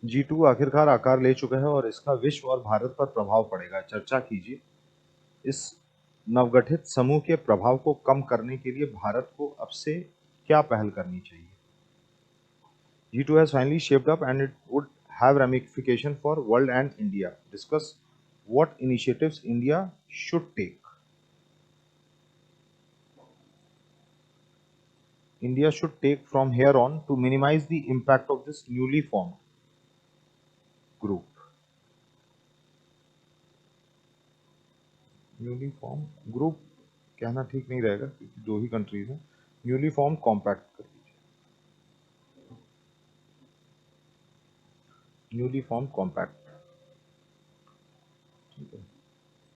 G2 आखिरकार आकार ले चुका है और इसका विश्व और भारत पर प्रभाव पड़ेगा, चर्चा कीजिए। इस नवगठित समूह के प्रभाव को कम करने के लिए भारत को अब से क्या पहल करनी चाहिए। G2 has finally shaped up and it would have ramification for world and India. Discuss what initiatives India should take. India should take from here on to minimize the impact of this newly formed group. Newly form group कहना ठीक नहीं रहेगा क्योंकि दो ही countries हैं, newly form compact कर दीजिए, newly form compact.